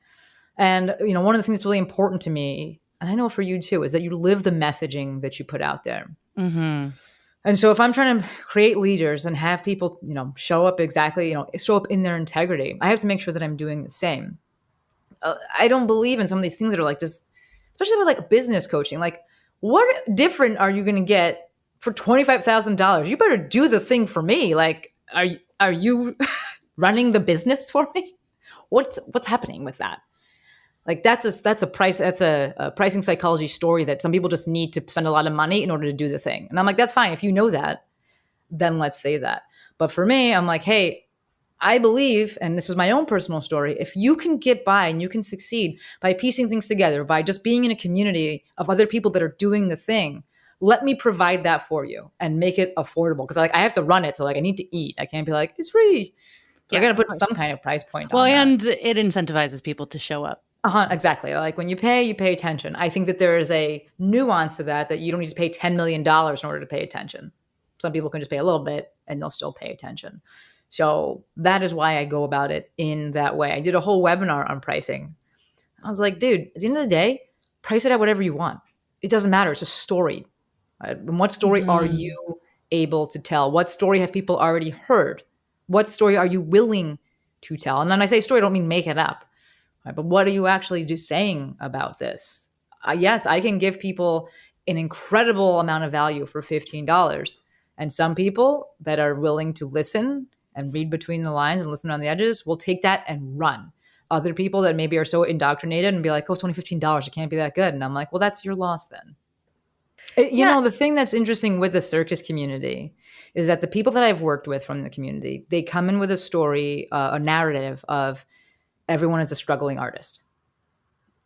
And, one of the things that's really important to me, and I know for you too, is that you live the messaging that you put out there. Mm-hmm. And so if I'm trying to create leaders and have people, show up exactly, show up in their integrity, I have to make sure that I'm doing the same. I don't believe in some of these things that are like just, especially with like business coaching, like what different are you going to get for $25,000? You better do the thing for me. Like, are you running the business for me? What's happening with that? Like that's a pricing psychology story that some people just need to spend a lot of money in order to do the thing. And I'm like, that's fine. If you know that, then let's say that. But for me, I'm like, hey, I believe, and this is my own personal story, if you can get by and you can succeed by piecing things together, by just being in a community of other people that are doing the thing, let me provide that for you and make it affordable. Because I have to run it. So like I need to eat. I can't be like, it's free. I got to put some kind of price point on it. And it incentivizes people to show up. Exactly. Like when you pay attention. I think that there is a nuance to that you don't need to pay $10 million in order to pay attention. Some people can just pay a little bit and they'll still pay attention. So that is why I go about it in that way. I did a whole webinar on pricing. I was like, dude, at the end of the day, price it at whatever you want. It doesn't matter. It's a story. Right? And what story are you able to tell? What story have people already heard? What story are you willing to tell? And when I say story, I don't mean make it up. Right, but what are you actually saying about this? Yes, I can give people an incredible amount of value for $15. And some people that are willing to listen and read between the lines and listen on the edges will take that and run. Other people that maybe are so indoctrinated and be like, oh, it's only $15. It can't be that good. And I'm like, well, that's your loss then. You know, the thing that's interesting with the circus community is that the people that I've worked with from the community, they come in with a story, a narrative of everyone is a struggling artist.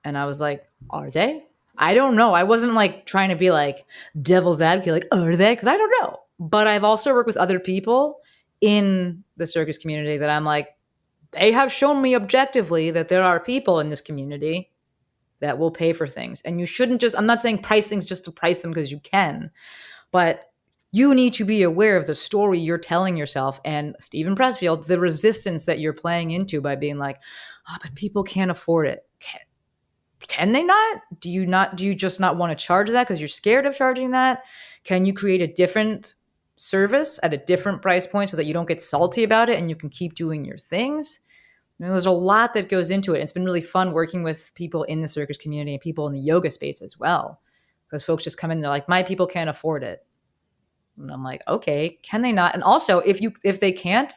And I was like, are they? I don't know. I wasn't like trying to be like devil's advocate, like, are they? Because I don't know. But I've also worked with other people in the circus community that I'm like, they have shown me objectively that there are people in this community that will pay for things. And you shouldn't just, I'm not saying price things just to price them because you can, but you need to be aware of the story you're telling yourself. And Stephen Pressfield, the resistance that you're playing into by being like, oh, but people can't afford it. Can they not? Do you just not want to charge that because you're scared of charging that? Can you create a different service at a different price point so that you don't get salty about it and you can keep doing your things? There's a lot that goes into it. It's been really fun working with people in the circus community and people in the yoga space as well. Because folks just come in and they're like, my people can't afford it. And I'm like, okay, can they not? And also, if they can't,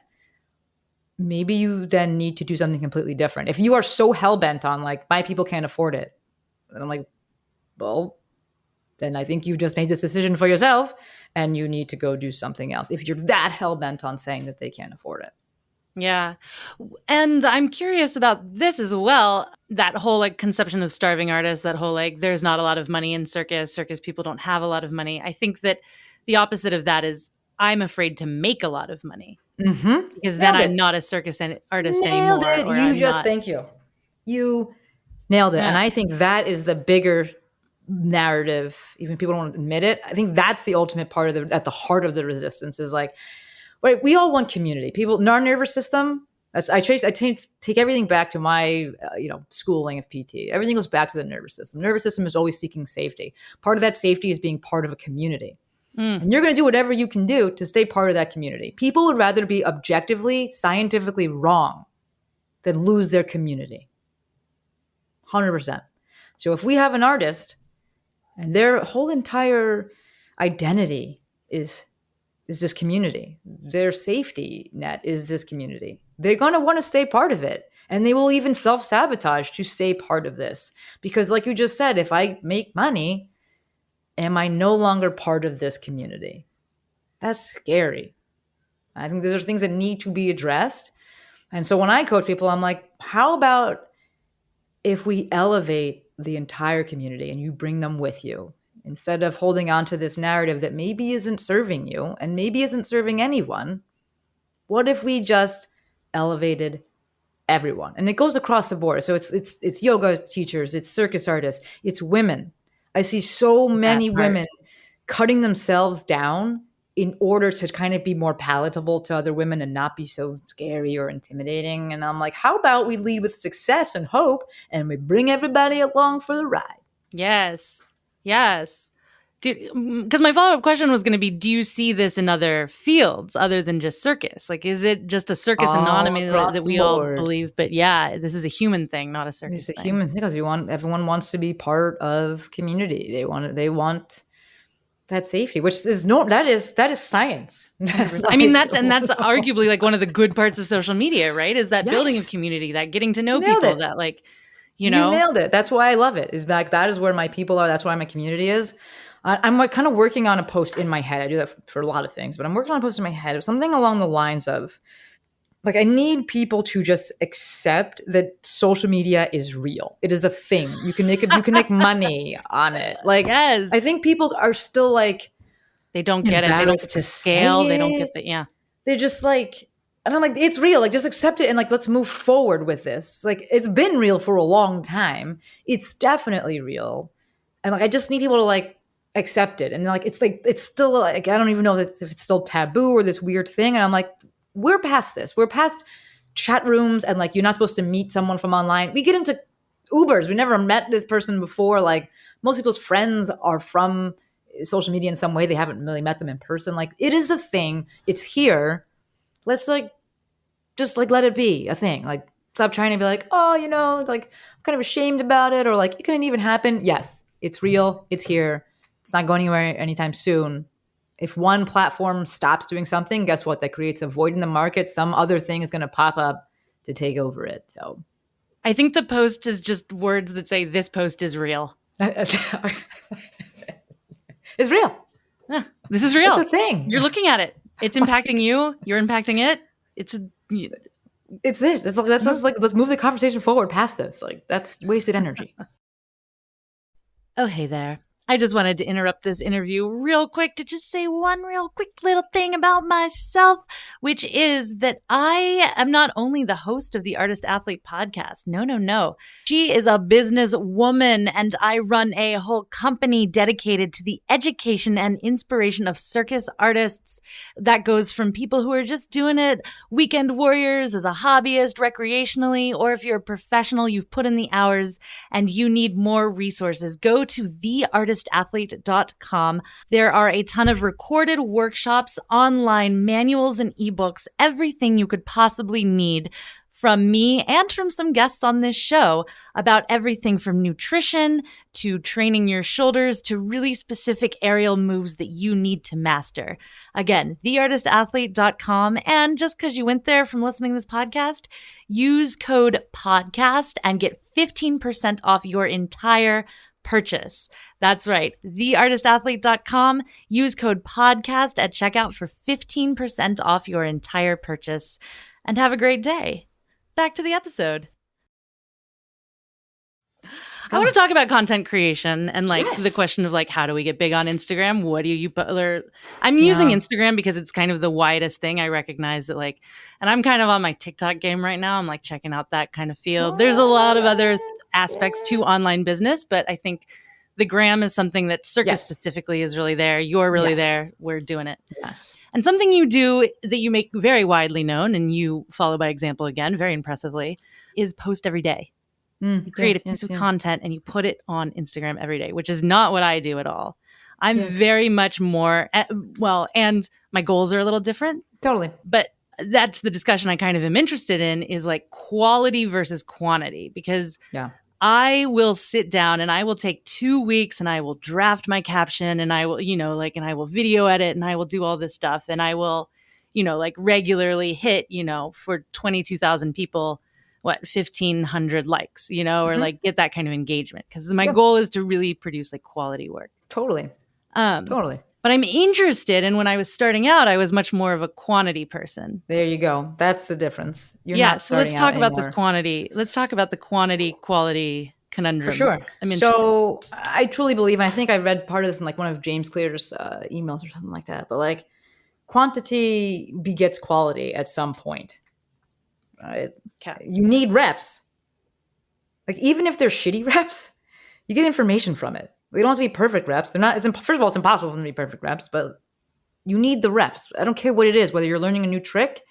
maybe you then need to do something completely different. If you are so hell-bent on like, my people can't afford it, and I'm like, well, then I think you've just made this decision for yourself and you need to go do something else. If you're that hell-bent on saying that they can't afford it. Yeah. And I'm curious about this as well. That whole like conception of starving artists, that whole like there's not a lot of money in circus people don't have a lot of money. I think that the opposite of that is I'm afraid to make a lot of money. Mm-hmm. Because then I'm not a circus artist anymore. Thank you. You nailed it. Yeah. And I think that is the bigger narrative, even if people don't want to admit it. I think that's the ultimate part of at the heart of the resistance is like, right, we all want community. People in our nervous system, I take everything back to my schooling of PT. Everything goes back to the nervous system. Nervous system is always seeking safety. Part of that safety is being part of a community. And you're going to do whatever you can do to stay part of that community. People would rather be objectively, scientifically wrong than lose their community. 100%. So if we have an artist and their whole entire identity is is this community. Their safety net is this community. They're going to want to stay part of it. And they will even self-sabotage to stay part of this. Because like you just said, if I make money, am I no longer part of this community? That's scary. I think these are things that need to be addressed. And so when I coach people, I'm like, how about if we elevate the entire community and you bring them with you? Instead of holding on to this narrative that maybe isn't serving you and maybe isn't serving anyone, what if we just elevated everyone? And it goes across the board. So it's yoga teachers, it's circus artists, it's women. I see so many women cutting themselves down in order to kind of be more palatable to other women and not be so scary or intimidating. And I'm like, how about we lead with success and hope and we bring everybody along for the ride? Yes. Because my follow-up question was going to be, do you see this in other fields other than just circus? Like, is it just a circus anonymity that we all believe? But yeah, this is a human thing, not a circus thing. It's a human thing because everyone wants to be part of community. They want that safety, which is that is science. I mean, that's arguably like one of the good parts of social media, right? Is that building of community, that getting to know people, that like, you nailed it. That's why I love it. Is that is where my people are. That's why my community is. I'm like kind of working on a post in my head. I do that for a lot of things, but I'm working on a post in my head, something along the lines of, like, I need people to just accept that social media is real. It is a thing. You can make money on it. Like, yes. I think people are still like, they don't get it. They don't get the scale. They don't get the, They're just like, and I'm like, it's real. Like, just accept it and like, let's move forward with this. Like, it's been real for a long time. It's definitely real. And like, I just need people to like accept it. And like, it's still like, I don't even know if it's still taboo or this weird thing. And I'm like, we're past this. We're past chat rooms and like, you're not supposed to meet someone from online. We get into Ubers. We never met this person before. Like, most people's friends are from social media in some way. They haven't really met them in person. Like, it is a thing. It's here. Let's like, just like, let it be a thing. Like, stop trying to be like, oh, like, I'm kind of ashamed about it. Or like, it couldn't even happen. Yes, it's real. It's here. It's not going anywhere anytime soon. If one platform stops doing something, guess what? That creates a void in the market. Some other thing is going to pop up to take over it. So I think the post is just words that say this post is real. It's real. This is real. It's a thing. You're looking at it. It's impacting you. You're impacting it. It's it. Let's just like, let's move the conversation forward past this. Like, that's wasted energy. Oh, hey there. I just wanted to interrupt this interview real quick to just say one real quick little thing about myself, which is that I am not only the host of the Artist Athlete podcast. No. She is a business woman, and I run a whole company dedicated to the education and inspiration of circus artists. That goes from people who are just doing it, weekend warriors, as a hobbyist, recreationally, or if you're a professional, you've put in the hours and you need more resources. Go to theartistathlete.com. There are a ton of recorded workshops, online manuals and ebooks, everything you could possibly need from me and from some guests on this show about everything from nutrition to training your shoulders to really specific aerial moves that you need to master. Again, theartistathlete.com. And just because you went there from listening to this podcast, use code PODCAST and get 15% off your entire purchase. That's right. Theartistathlete.com. Use code PODCAST at checkout for 15% off your entire purchase. And have a great day. Back to the episode. I want to talk about content creation and like the question of like, how do we get big on Instagram? What do you I'm using Instagram because it's kind of the widest thing. I recognize that like, and I'm kind of on my TikTok game right now. I'm like checking out that kind of field. There's a lot of other aspects to online business, but I think the gram is something that circus specifically is really there. You're really there. We're doing it. Yes. And something you do that you make very widely known and you follow by example again, very impressively, is post every day. You create a piece of content and you put it on Instagram every day, which is not what I do at all. I'm very much more, and my goals are a little different. Totally. But that's the discussion I kind of am interested in is like quality versus quantity, because I will sit down and I will take 2 weeks and I will draft my caption and I will, and I will video edit and I will do all this stuff and I will, regularly hit, for 22,000 people, 1,500 likes, or like get that kind of engagement. Because my goal is to really produce like quality work. Totally. But I'm interested. And when I was starting out, I was much more of a quantity person. There you go. That's the difference. So let's talk about this quantity. Let's talk about the quality conundrum. For sure. I'm interested. So I truly believe, and I think I read part of this in like one of James Clear's emails or something like that, but like quantity begets quality at some point. Right? Okay. You need reps. Like even if they're shitty reps, you get information from it. They don't have to be perfect reps. They're not. First of all, it's impossible for them to be perfect reps, but you need the reps. I don't care what it is, whether you're learning a new trick.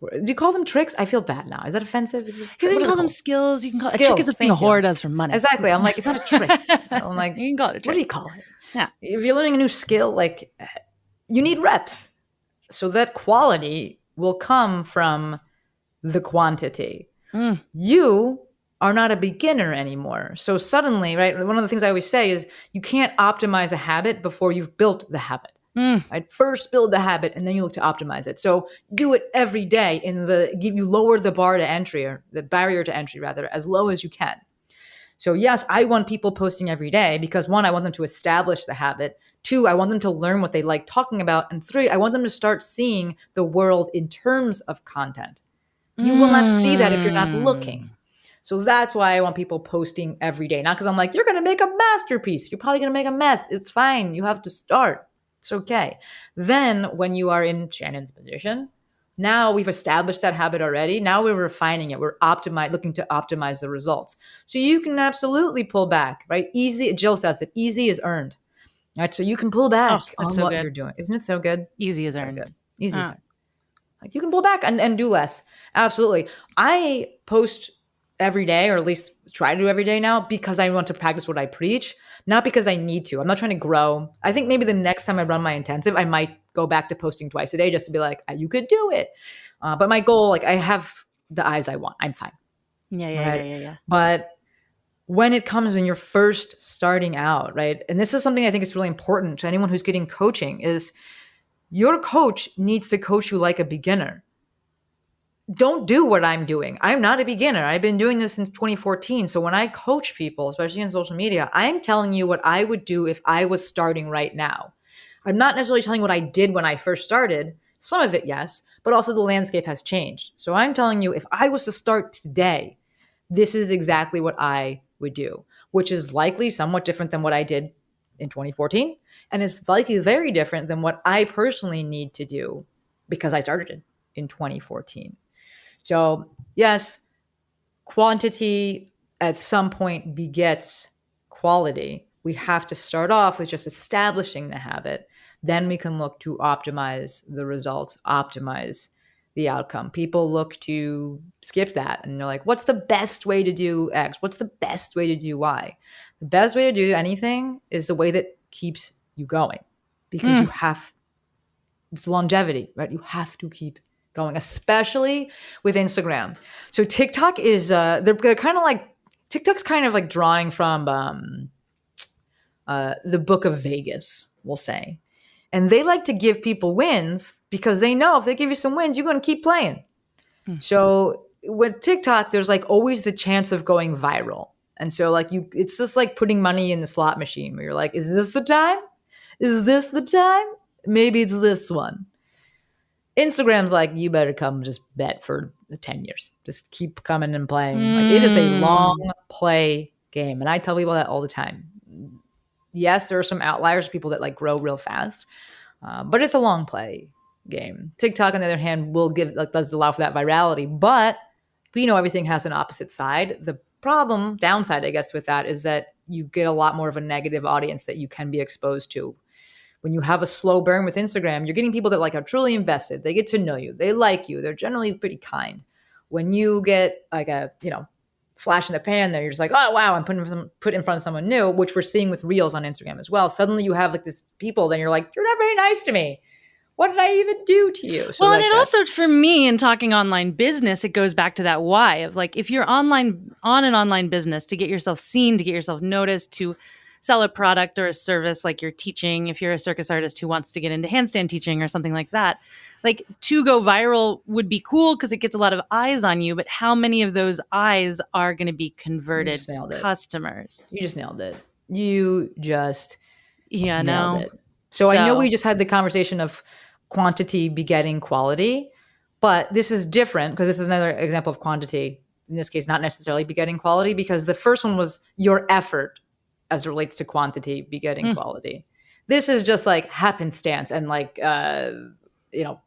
Do you call them tricks? I feel bad now. Is that offensive? You can call them skills. You can call skills. A trick is a thing a whore does for money. Exactly. I'm like, it's not a trick. I'm like, you can call it a trick. What do you call it? Yeah. If you're learning a new skill, like you need reps. So that quality will come from the quantity. You are not a beginner anymore. So suddenly, right, one of the things I always say is you can't optimize a habit before you've built the habit. Right? First build the habit and then you look to optimize it. So do it every day you lower the bar to entry, or the barrier to entry rather, as low as you can. So yes, I want people posting every day because 1, I want them to establish the habit. 2, I want them to learn what they like talking about. And 3, I want them to start seeing the world in terms of content. You will not see that if you're not looking. So that's why I want people posting every day. Not because I'm like, you're going to make a masterpiece. You're probably going to make a mess. It's fine. You have to start. It's okay. Then when you are in Shannon's position, now we've established that habit already. Now we're refining it. We're looking to optimize the results. So you can absolutely pull back, right? Easy. Jill says it. Easy is earned. Right? So you can pull back on what you're doing. Isn't it so good? Easy is earned. Good. Easy is earned. Like you can pull back and do less. Absolutely. I post every day, or at least try to do every day now, because I want to practice what I preach, not because I need to. I'm not trying to grow. I think maybe the next time I run my intensive, I might go back to posting twice a day just to be like, you could do it. But my goal, like I have the eyes I want. I'm fine. Yeah. But when you're first starting out, right? And this is something I think is really important to anyone who's getting coaching is your coach needs to coach you like a beginner. Don't do what I'm doing. I'm not a beginner. I've been doing this since 2014. So when I coach people, especially on social media, I'm telling you what I would do if I was starting right now. I'm not necessarily telling what I did when I first started. Some of it, yes, but also the landscape has changed. So I'm telling you, if I was to start today, this is exactly what I would do, which is likely somewhat different than what I did in 2014. And it's likely very different than what I personally need to do because I started in 2014. So yes, quantity at some point begets quality. We have to start off with just establishing the habit. Then we can look to optimize the results, optimize the outcome. People look to skip that and they're like, what's the best way to do X? What's the best way to do Y? The best way to do anything is the way that keeps you going, because you have, it's longevity, right? You have to keep going, especially with Instagram. So TikTok is, they're kind of like, TikTok's kind of like drawing from the Book of Vegas, we'll say. And they like to give people wins because they know if they give you some wins, you're going to keep playing. So with TikTok, there's like always the chance of going viral. And so like it's just like putting money in the slot machine where you're like, is this the time? Is this the time? Maybe it's this one. Instagram's like, you better come just bet for 10 years. Just keep coming and playing. Like, it is a long play game. And I tell people that all the time. Yes, there are some outliers, people that like grow real fast, but it's a long play game. TikTok, on the other hand, does allow for that virality, but we know everything has an opposite side. The downside, I guess, with that is that you get a lot more of a negative audience that you can be exposed to. When you have a slow burn with Instagram, you're getting people that like are truly invested. They get to know you. They like you. They're generally pretty kind. When you get like a, flash in the pan there, you're just like, oh, wow, I'm put in front of someone new, which we're seeing with Reels on Instagram as well. Suddenly you have like this people, then you're like, you're not very nice to me. What did I even do to you? So well, and it also, for me, in talking online business, it goes back to that why of like, if you're on an online business to get yourself seen, to get yourself noticed, to sell a product or a service like you're teaching, if you're a circus artist who wants to get into handstand teaching or something like that, like to go viral would be cool because it gets a lot of eyes on you. But how many of those eyes are going to be converted customers? You just nailed it. You just nailed it. So I know we just had the conversation of quantity begetting quality, but this is different because this is another example of quantity. In this case, not necessarily begetting quality, because the first one was your effort as it relates to quantity begetting quality. This is just like happenstance and like,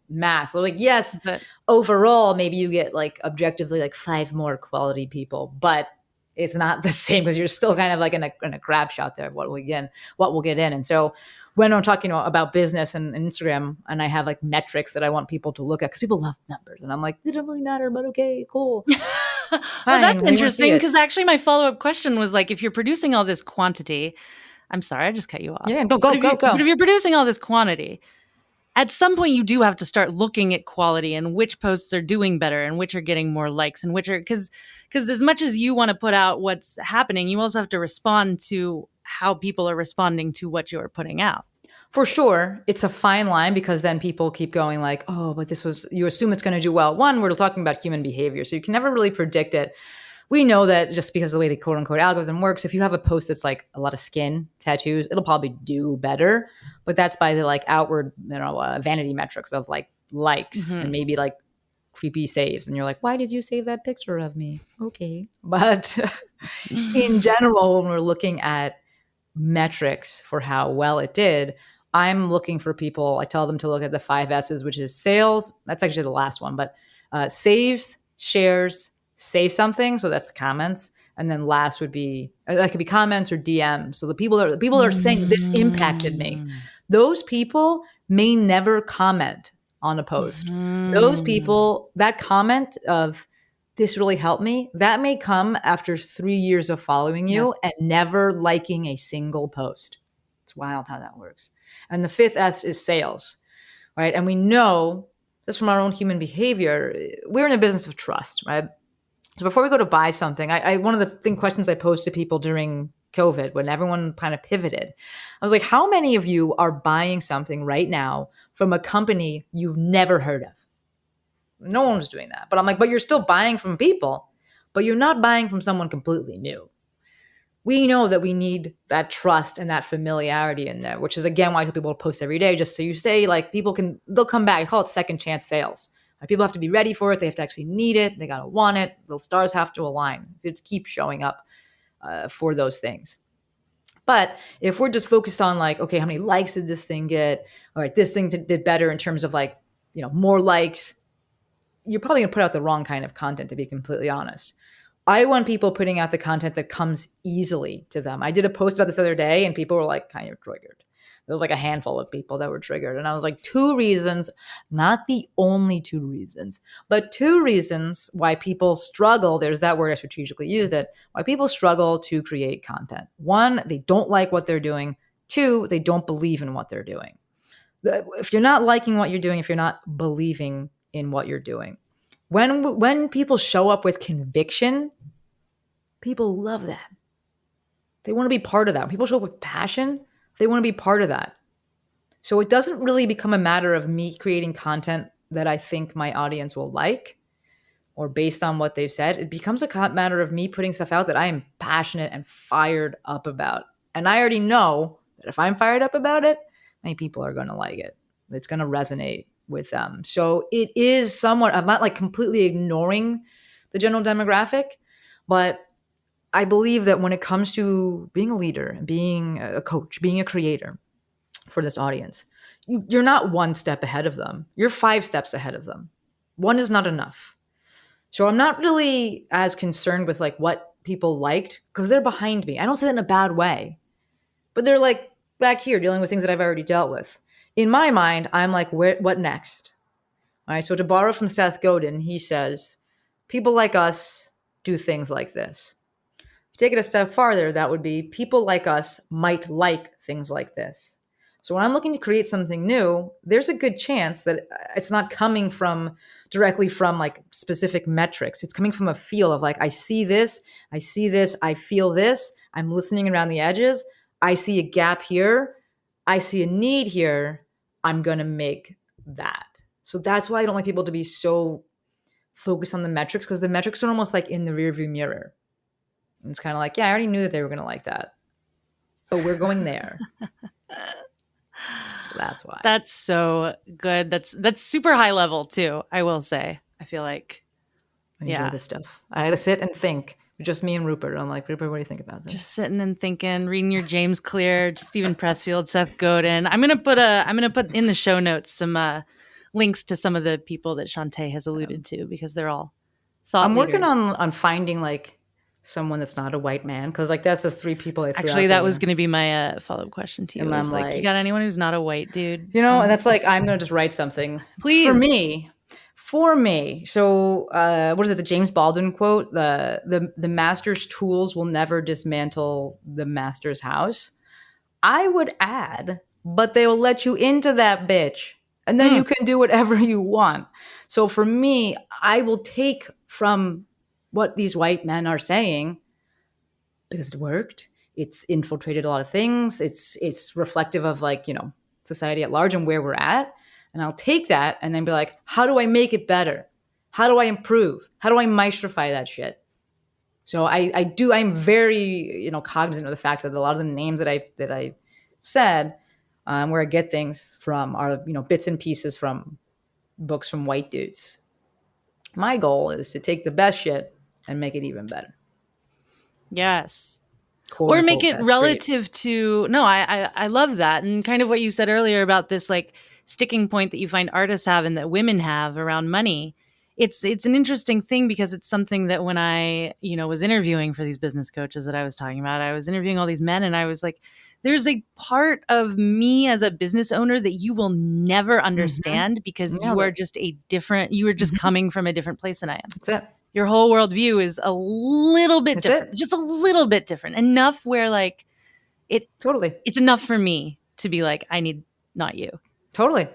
math. Like, yes, overall, maybe you get like objectively like 5 more quality people, but it's not the same because you're still kind of like in a crap shot there of what we'll get in. And so when I'm talking about business and Instagram, and I have like metrics that I want people to look at, because people love numbers, and I'm like, they don't really matter, but okay, cool. Well, that's interesting, because actually my follow-up question was like, if you're producing all this quantity, I'm sorry, I just cut you off. Yeah, go. But if you're producing all this quantity, at some point you do have to start looking at quality and which posts are doing better and which are getting more likes and which are, because as much as you want to put out what's happening, you also have to respond to how people are responding to what you're putting out. For sure. It's a fine line, because then people keep going like, oh, but you assume it's going to do well. One, we're talking about human behavior, so you can never really predict it. We know that just because of the way the quote unquote algorithm works, if you have a post that's like a lot of skin, tattoos, it'll probably do better. But that's by the like outward, vanity metrics of like likes and maybe like creepy saves. And you're like, why did you save that picture of me? Okay. But in general, when we're looking at metrics for how well it did, I'm looking for people. I tell them to look at the 5 S's, which is sales. That's actually the last one, but saves, shares, say something. So that's the comments. And then last would be, that could be comments or DMs. So the people that are saying this impacted me, those people may never comment on a post. Those people, that comment of this really helped me, that may come after 3 years of following you and never liking a single post. It's wild how that works. And the 5th S is sales, right? And we know this from our own human behavior. We're in a business of trust, right? So before we go to buy something, one of the questions I posed to people during COVID, when everyone kind of pivoted, I was like, how many of you are buying something right now from a company you've never heard of? No one was doing that. But I'm like, but you're still buying from people, but you're not buying from someone completely new. We know that we need that trust and that familiarity in there, which is, again, why I tell people to post every day, just so you stay, like, they'll come back. I call it second chance sales. Like, people have to be ready for it. They have to actually need it. They got to want it. The stars have to align. It's keep showing up for those things. But if we're just focused on like, okay, how many likes did this thing get? All right, this thing did better in terms of like, more likes. You're probably going to put out the wrong kind of content, to be completely honest. I want people putting out the content that comes easily to them. I did a post about this other day and people were like kind of triggered. There was like a handful of people that were triggered. And I was like, 2 reasons, not the only 2 reasons, but 2 reasons why people struggle. There's that word, I strategically used it. Why people struggle to create content. 1, they don't like what they're doing. 2, they don't believe in what they're doing. If you're not liking what you're doing, if you're not believing in what you're doing, when people show up with conviction, people love that. They want to be part of that. When people show up with passion, they want to be part of that. So it doesn't really become a matter of me creating content that I think my audience will like or based on what they've said. It becomes a matter of me putting stuff out that I am passionate and fired up about. And I already know that if I'm fired up about it, many people are going to like it. It's going to resonate with them. So it is somewhat, I'm not like completely ignoring the general demographic, but I believe that when it comes to being a leader, being a coach, being a creator for this audience, you're not 1 step ahead of them. You're 5 steps ahead of them. 1 is not enough. So I'm not really as concerned with like what people liked, because they're behind me. I don't say that in a bad way, but they're like back here dealing with things that I've already dealt with. In my mind, I'm like, what next? All right. So to borrow from Seth Godin, he says, people like us do things like this. Take it a step farther, that would be people like us might like things like this. So when I'm looking to create something new, there's a good chance that it's not coming from directly from like specific metrics. It's coming from a feel of like, I see this, I feel this, I'm listening around the edges, I see a gap here, I see a need here, I'm going to make that. So that's why I don't like people to be so focused on the metrics, because the metrics are almost like in the rearview mirror. And it's kind of like, yeah, I already knew that they were going to like that, but we're going there. That's why. That's so good. That's super high level too, I will say. I feel like I enjoy this stuff. I sit and think. Just me and Rupert. I'm like, Rupert, what do you think about this? Just sitting and thinking, reading your James Clear, Stephen Pressfield, Seth Godin. I'm gonna put in the show notes some links to some of the people that Shante has alluded to, because they're all thought I'm leaders. working on finding like someone that's not a white man, because like that's the three people I threw Actually, out that there. was going to be my follow-up question to you. And I'm like, you got anyone who's not a white dude? You know, and that's like, I'm going to just write something. Please. For me. So what is it? The James Baldwin quote, the master's tools will never dismantle the master's house. I would add, but they will let you into that bitch. And then you can do whatever you want. So for me, I will take from what these white men are saying, because it worked. It's infiltrated a lot of things. It's reflective of like, you know, society at large and where we're at. And I'll take that and then be like, how do I make it better? How do I improve? How do I maestrify that shit? So I'm very, you know, cognizant of the fact that a lot of the names that I said, where I get things from are, you know, bits and pieces from books from white dudes. My goal is to take the best shit and make it even better. Yes. Quote, or make it best relative to, no, I love that. And kind of what you said earlier about this like sticking point that you find artists have and that women have around money. It's an interesting thing, because it's something that when I, you know, was interviewing for these business coaches that I was talking about, I was interviewing all these men, and I was like, there's a part of me as a business owner that you will never understand, because you are just you are just coming from a different place than I am. That's it. Your whole worldview is a little bit different, just a little bit different, enough where like it's enough for me to be like, I need not you. Totally.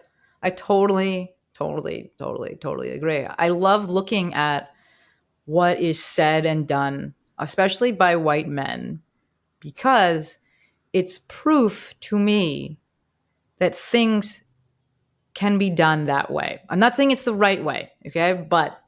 I totally agree. I love looking at what is said and done, especially by white men, because it's proof to me that things can be done that way. I'm not saying it's the right way, okay? But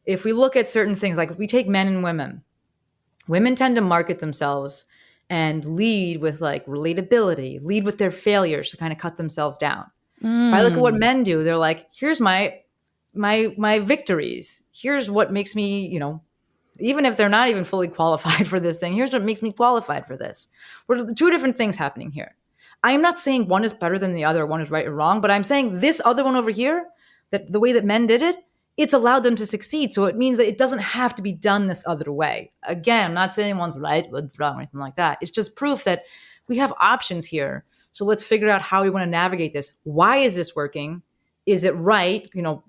if we look at certain things, like if we take men and women tend to market themselves and lead with like relatability, lead with their failures to kind of cut themselves down. If I look at what men do, they're like, here's my victories. Here's what makes me, you know, even if they're not even fully qualified for this thing, here's what makes me qualified for this. We're two different things happening here. I'm not saying one is better than the other, one is right or wrong, but I'm saying this other one over here, that the way that men did it, it's allowed them to succeed. So it means that it doesn't have to be done this other way. Again, I'm not saying one's right, one's wrong, or anything like that. It's just proof that we have options here. So let's figure out how we want to navigate this. Why is this working? Is it right, you know,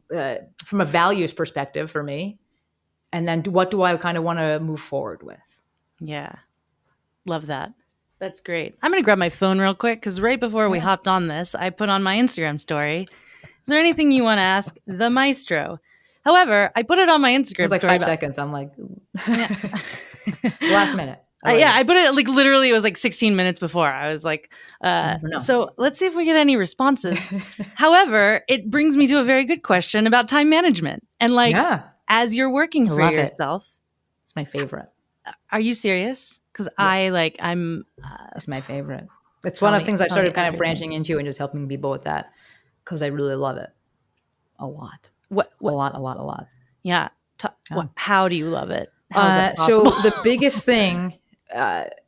from a values perspective for me? And then what do I kind of want to move forward with? Yeah. Love that. That's great. I'm going to grab my phone real quick, because right before we hopped on this, I put on my Instagram story. Is there anything you want to ask the Maestro? However, I put it on my Instagram story. It was like 5 seconds. I'm like, last minute. I put it like literally, it was like 16 minutes before. I was like, so let's see if we get any responses. However, it brings me to a very good question about time management. And like, as you're working for yourself. It's my favorite. Are you serious? Because it's my favorite. It's one of the things I started kind of branching into and just helping people with that, because I really love it. A lot. A lot. Yeah. How do you love it? So the biggest thing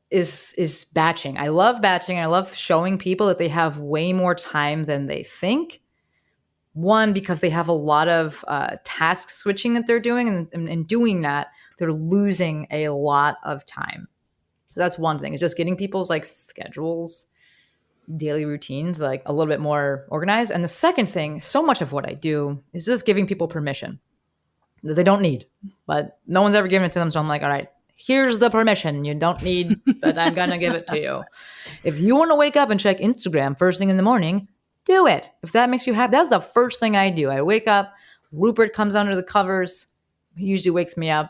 is batching. I love batching. I love showing people that they have way more time than they think. One, because they have a lot of task switching that they're doing, and in doing that, they're losing a lot of time. So that's one thing. It's just getting people's like schedules, daily routines, like a little bit more organized. And the second thing, so much of what I do is just giving people permission that they don't need, but no one's ever given it to them. So I'm like, all right, Here's the permission. You don't need, but I'm going to give it to you. If you want to wake up and check Instagram first thing in the morning, do it. If that makes you happy, that's the first thing I do. I wake up, Rupert comes under the covers. He usually wakes me up.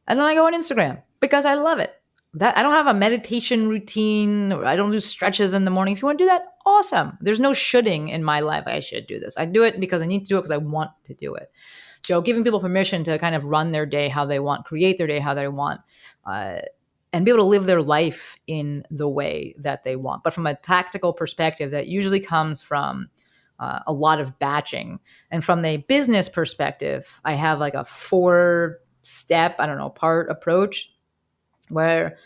And then I go on Instagram because I love it. That I don't have a meditation routine. Or I don't do stretches in the morning. If you want to do that, awesome. There's no shoulding in my life. I should do this. I do it because I need to do it because I want to do it. So giving people permission to kind of run their day how they want, create their day how they want, and be able to live their life in the way that they want. But from a tactical perspective, that usually comes from a lot of batching. And from the business perspective, I have like a 4-step, part approach where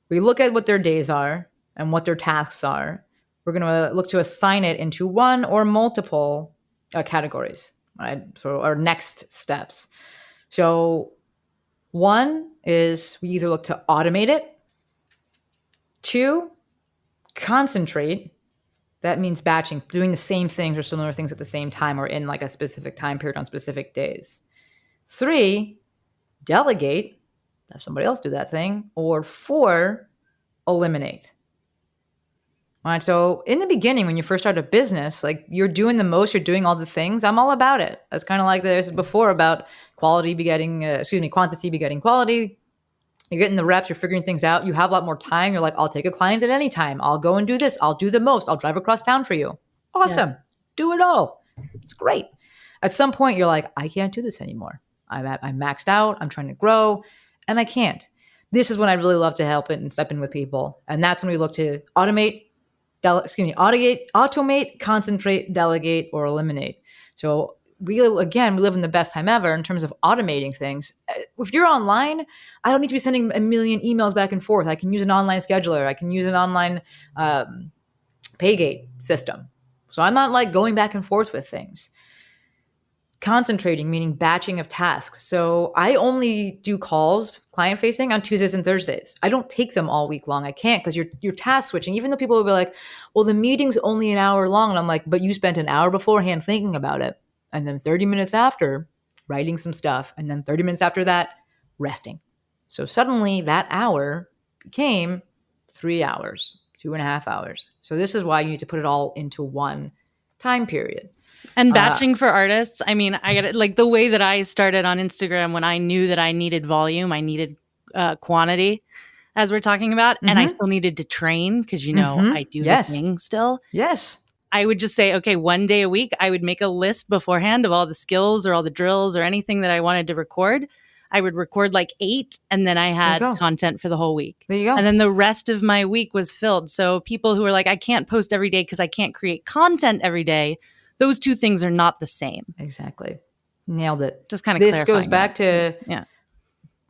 we look at what their days are and what their tasks are. We're going to look to assign it into one or multiple categories, right? So our next steps. So one is we either look to automate it. 2, concentrate. That means batching, doing the same things or similar things at the same time or in like a specific time period on specific days. 3, delegate. Have somebody else do that thing. Or 4, eliminate. All right. So in the beginning, when you first start a business, like you're doing the most, you're doing all the things. I'm all about it. That's kind of like this before about quantity begetting quality. You're getting the reps, you're figuring things out. You have a lot more time. You're like, I'll take a client at any time. I'll go and do this. I'll do the most. I'll drive across town for you. Awesome. Yes. Do it all. It's great. At some point, you're like, I can't do this anymore. I'm maxed out. I'm trying to grow and I can't. This is when I really love to help and step in with people. And that's when we look to automate, concentrate, delegate, or eliminate. So we live in the best time ever in terms of automating things. If you're online, I don't need to be sending a million emails back and forth. I can use an online scheduler. I can use an online Paygate system. So I'm not like going back and forth with things. Concentrating, meaning batching of tasks. So I only do calls, client facing, on Tuesdays and Thursdays. I don't take them all week long. I can't because you're task switching. Even though people will be like, well, the meeting's only an hour long. And I'm like, but you spent an hour beforehand thinking about it. And then 30 minutes after, writing some stuff. And then 30 minutes after that, resting. So suddenly that hour became 3 hours, 2.5 hours. So this is why you need to put it all into one time period. And batching for artists, I mean, I get it. Like the way that I started on Instagram when I knew that I needed volume, I needed quantity, as we're talking about, and I still needed to train because, I do the thing still. Yes. I would just say, okay, one day a week, I would make a list beforehand of all the skills or all the drills or anything that I wanted to record. I would record like 8, and then I had content for the whole week. There you go. And then the rest of my week was filled. So people who are like, I can't post every day because I can't create content every day, those two things are not the same. Exactly. Nailed it. Just kind of this goes back to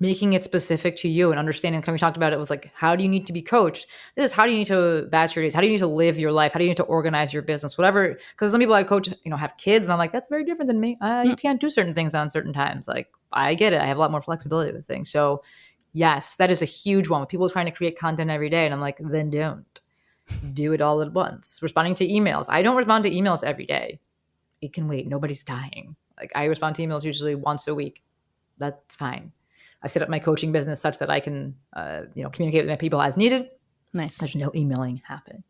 making it specific to you and understanding. We talked about it with like, how do you need to be coached? This is how do you need to batch your days? How do you need to live your life? How do you need to organize your business? Whatever. Because some people I coach, have kids, and I'm like, that's very different than me. You can't do certain things on certain times. Like, I get it. I have a lot more flexibility with things. So yes, that is a huge one with people trying to create content every day. And I'm like, then don't. Do it all at once. Responding to emails. I don't respond to emails every day. It can wait. Nobody's dying. Like, I respond to emails usually once a week. That's fine. I set up my coaching business such that I can, communicate with my people as needed. Nice. There's no emailing happening.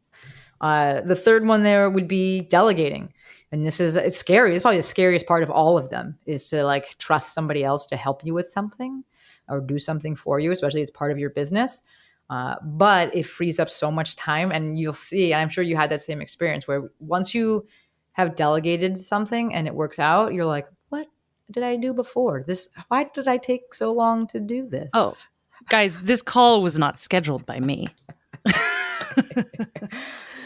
The third one there would be delegating. And it's scary. It's probably the scariest part of all of them is to like trust somebody else to help you with something or do something for you, especially as part of your business. But it frees up so much time, and you'll see, and I'm sure you had that same experience where once you have delegated something and it works out, you're like, what did I do before this? Why did I take so long to do this? Oh, guys, this call was not scheduled by me.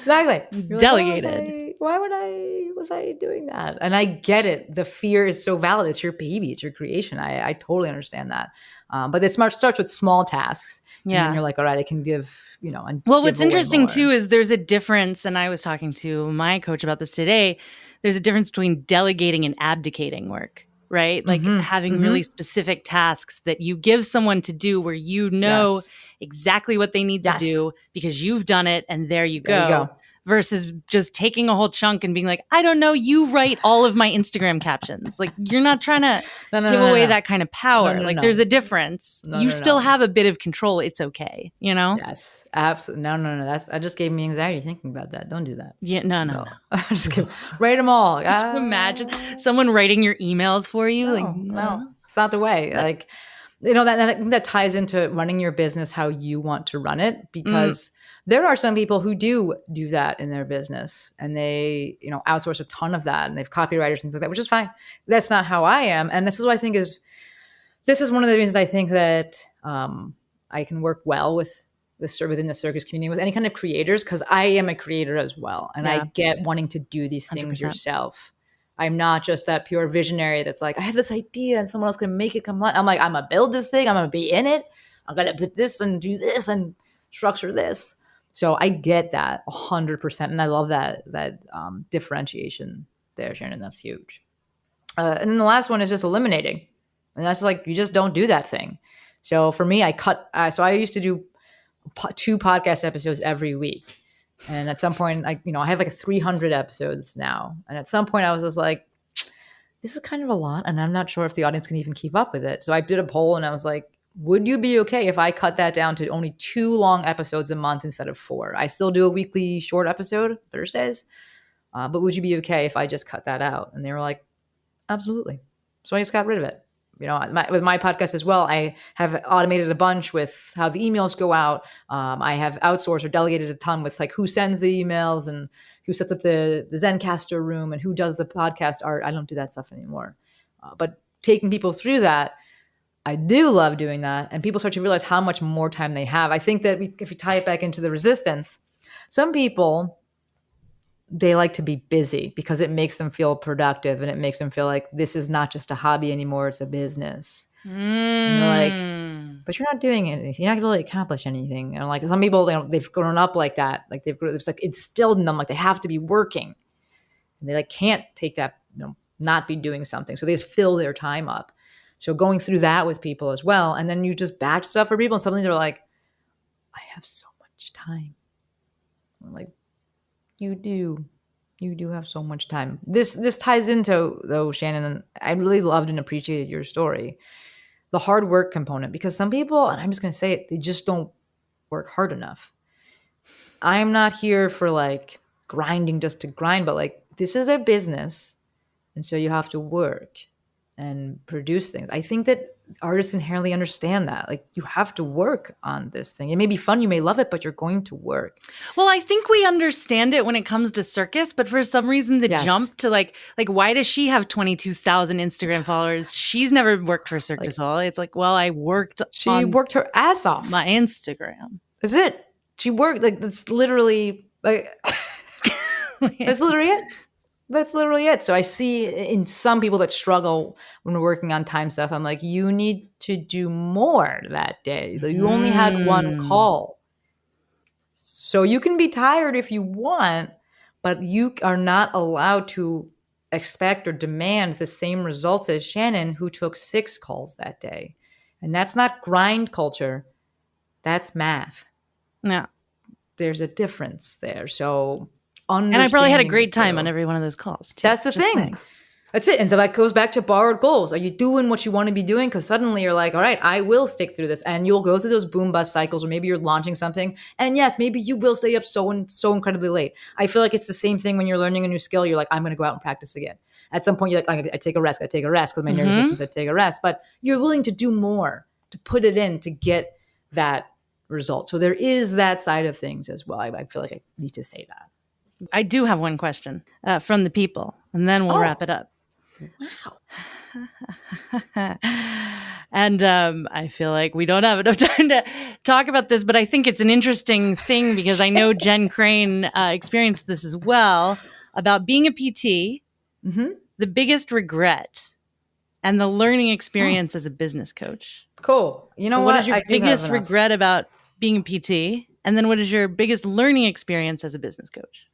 Exactly. Delegated. Why was I doing that? And I get it. The fear is so valid. It's your baby. It's your creation. I totally understand that. But it starts with small tasks. Yeah. And then you're like, all right, I can give, Well, what's interesting too is there's a difference. And I was talking to my coach about this today. There's a difference between delegating and abdicating work, right? Like having really specific tasks that you give someone to do where exactly what they need to do because you've done it and there you go. versus just taking a whole chunk and being like, I don't know, you write all of my Instagram captions. Like, you're not trying to give away that kind of power. There's a difference. You still have a bit of control. It's okay, you know? Yes, absolutely. No. That just gave me anxiety thinking about that. Don't do that. Yeah, no. Just kidding. Write them all. Can you imagine someone writing your emails for you? No, it's not the way. Like, you know, that ties into running your business how you want to run it, because there are some people who do that in their business, and they, you know, outsource a ton of that, and they have copywriters and things like that, which is fine. That's not how I am. And this is what I think this is one of the reasons I think that I can work well within the circus community, with any kind of creators, because I am a creator as well. And I get wanting to do these things 100%. Yourself. I'm not just that pure visionary that's like, I have this idea and someone else can make it come live. I'm like, I'm going to build this thing. I'm going to be in it. I'm going to put this and do this and structure this. So I get that 100%. And I love that differentiation there, Shannon. That's huge. And then the last one is just eliminating. And that's like, you just don't do that thing. So for me, so I used to do 2 podcast episodes every week. And at some point, I have like 300 episodes now. And at some point I was just like, this is kind of a lot. And I'm not sure if the audience can even keep up with it. So I did a poll and I was like, would you be okay if I cut that down to only 2 long episodes a month instead of 4? I still do a weekly short episode Thursdays. But would you be okay if I just cut that out? And they were like, absolutely. So I just got rid of it. You know, with my podcast as well, I have automated a bunch with how the emails go out. I have outsourced or delegated a ton with like who sends the emails and who sets up the Zencaster room and who does the podcast art. I don't do that stuff anymore. But taking people through that, I do love doing that. And people start to realize how much more time they have. I think that if we tie it back into the resistance, some people, they like to be busy because it makes them feel productive and it makes them feel like this is not just a hobby anymore, it's a business. And you're like, but you're not doing anything. You're not really accomplish anything. And like some people, they've grown up like that. Like it's like instilled in them, like they have to be working. And they like can't take that, not be doing something. So they just fill their time up. So going through that with people as well. And then you just batch stuff for people and suddenly they're like, I have so much time. I'm like, you do have so much time. This ties into, though, Shannon, I really loved and appreciated your story, the hard work component, because some people, and I'm just going to say it, they just don't work hard enough. I'm not here for like grinding just to grind, but like this is a business. And so you have to work and produce things. I think that artists inherently understand that. Like you have to work on this thing. It may be fun, you may love it, but you're going to work. Well, I think we understand it when it comes to circus, but for some reason the jump to like why does she have 22,000 Instagram followers? She's never worked for Cirque du Soleil. It's like, well, she worked her ass off. My Instagram. That's it. She worked that's literally like that's literally it. That's literally it. So I see in some people that struggle when we're working on time stuff, I'm like, you need to do more that day. You only had one call. So you can be tired if you want, but you are not allowed to expect or demand the same results as Shannon, who took 6 calls that day. And that's not grind culture. That's math. No. There's a difference there. So and I probably had a great time on every one of those calls, too. That's the thing. That's it. And so that goes back to borrowed goals. Are you doing what you want to be doing? Because suddenly you're like, all right, I will stick through this. And you'll go through those boom bust cycles, or maybe you're launching something. And yes, maybe you will stay up so incredibly late. I feel like it's the same thing when you're learning a new skill. You're like, I'm going to go out and practice again. At some point, you're like, I take a rest because my nervous system said take a rest. But you're willing to do more, to put it in, to get that result. So there is that side of things as well. I feel like I need to say that. I do have one question from the people, and then we'll wrap it up. Wow. And I feel like we don't have enough time to talk about this, but I think it's an interesting thing because I know Jen Crane experienced this as well, about being a PT, the biggest regret, and the learning experience as a business coach. Cool. You know what is your biggest regret about being a PT? And then what is your biggest learning experience as a business coach?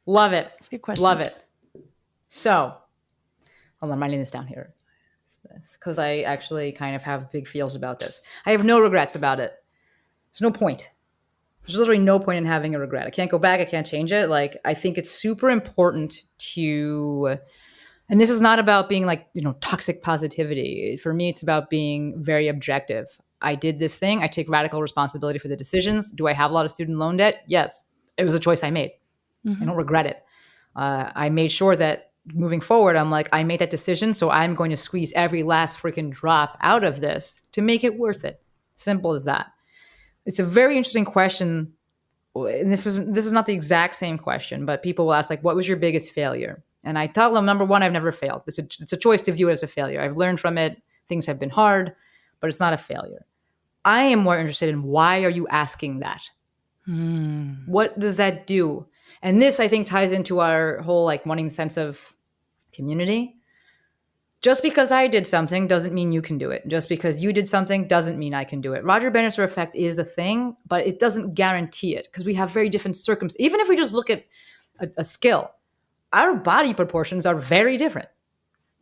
Love it. That's a good question. Love it. So, hold on, I'm writing this down here because I actually kind of have big feels about this. I have no regrets about it. There's no point. there's literally no point in having a regret. I can't go back. I can't change it. Like, I think it's super important to, and this is not about being like, toxic positivity. For me, it's about being very objective. I did this thing. I take radical responsibility for the decisions. Do I have a lot of student loan debt? Yes. It was a choice I made. I don't regret it. I made sure that moving forward, I'm like, I made that decision, so I'm going to squeeze every last freaking drop out of this to make it worth it. Simple as that. It's a very interesting question, and this is not the exact same question, but people will ask, like, what was your biggest failure? And I tell them, number one, I've never failed. It's a choice to view it as a failure. I've learned from it. Things have been hard, but it's not a failure. I am more interested in, why are you asking that? What does that do? And this, I think, ties into our whole, like, wanting the sense of community. Just because I did something doesn't mean you can do it. Just because you did something doesn't mean I can do it. Roger Bannister effect is the thing, but it doesn't guarantee it, because we have very different circumstances. Even if we just look at a skill, our body proportions are very different.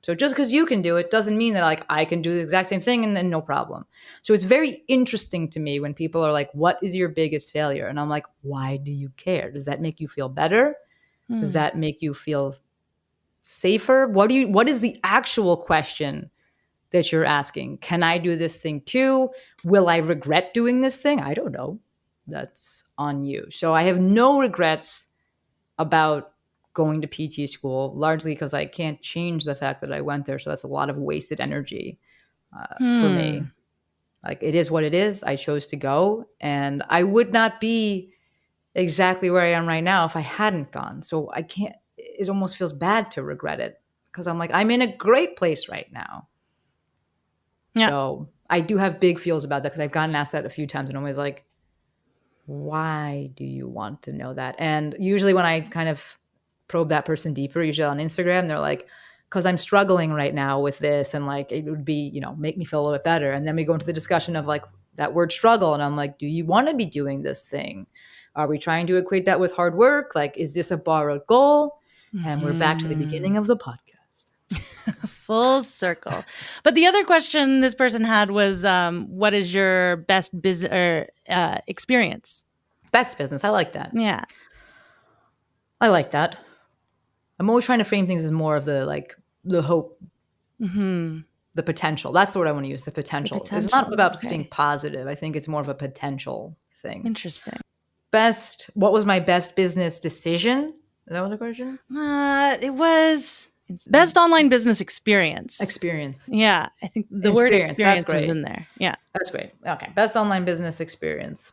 So just because you can do it doesn't mean that, like, I can do the exact same thing and then no problem. So it's very interesting to me when people are like, what is your biggest failure? And I'm like, why do you care? Does that make you feel better? Does that make you feel safer? What is the actual question that you're asking? Can I do this thing too? Will I regret doing this thing? I don't know. That's on you. So I have no regrets about going to PT school, largely because I can't change the fact that I went there. So that's a lot of wasted energy for me. Like, it is what it is. I chose to go, and I would not be exactly where I am right now if I hadn't gone. So I can't, it almost feels bad to regret it, because I'm like, I'm in a great place right now. Yeah. So I do have big feels about that, because I've gotten asked that a few times, and I'm always like, why do you want to know that? And usually when I kind of probe that person deeper, usually on Instagram, they're like, because I'm struggling right now with this, and like, it would be, make me feel a little bit better. And then we go into the discussion of like that word struggle. And I'm like, do you want to be doing this thing? Are we trying to equate that with hard work? Like, is this a borrowed goal? And we're back to the beginning of the podcast. Full circle. But the other question this person had was, what is your best business or experience? Best business. I like that. Yeah. I like that. I'm always trying to frame things as more of the hope, the potential. That's the word I want to use, the potential. It's not about just being positive. I think it's more of a potential thing. Interesting. What was my best business decision? Is that what the question? It was best online business experience. Experience. Yeah. I think the word experience was in there. Yeah. That's great. Okay. Best online business experience.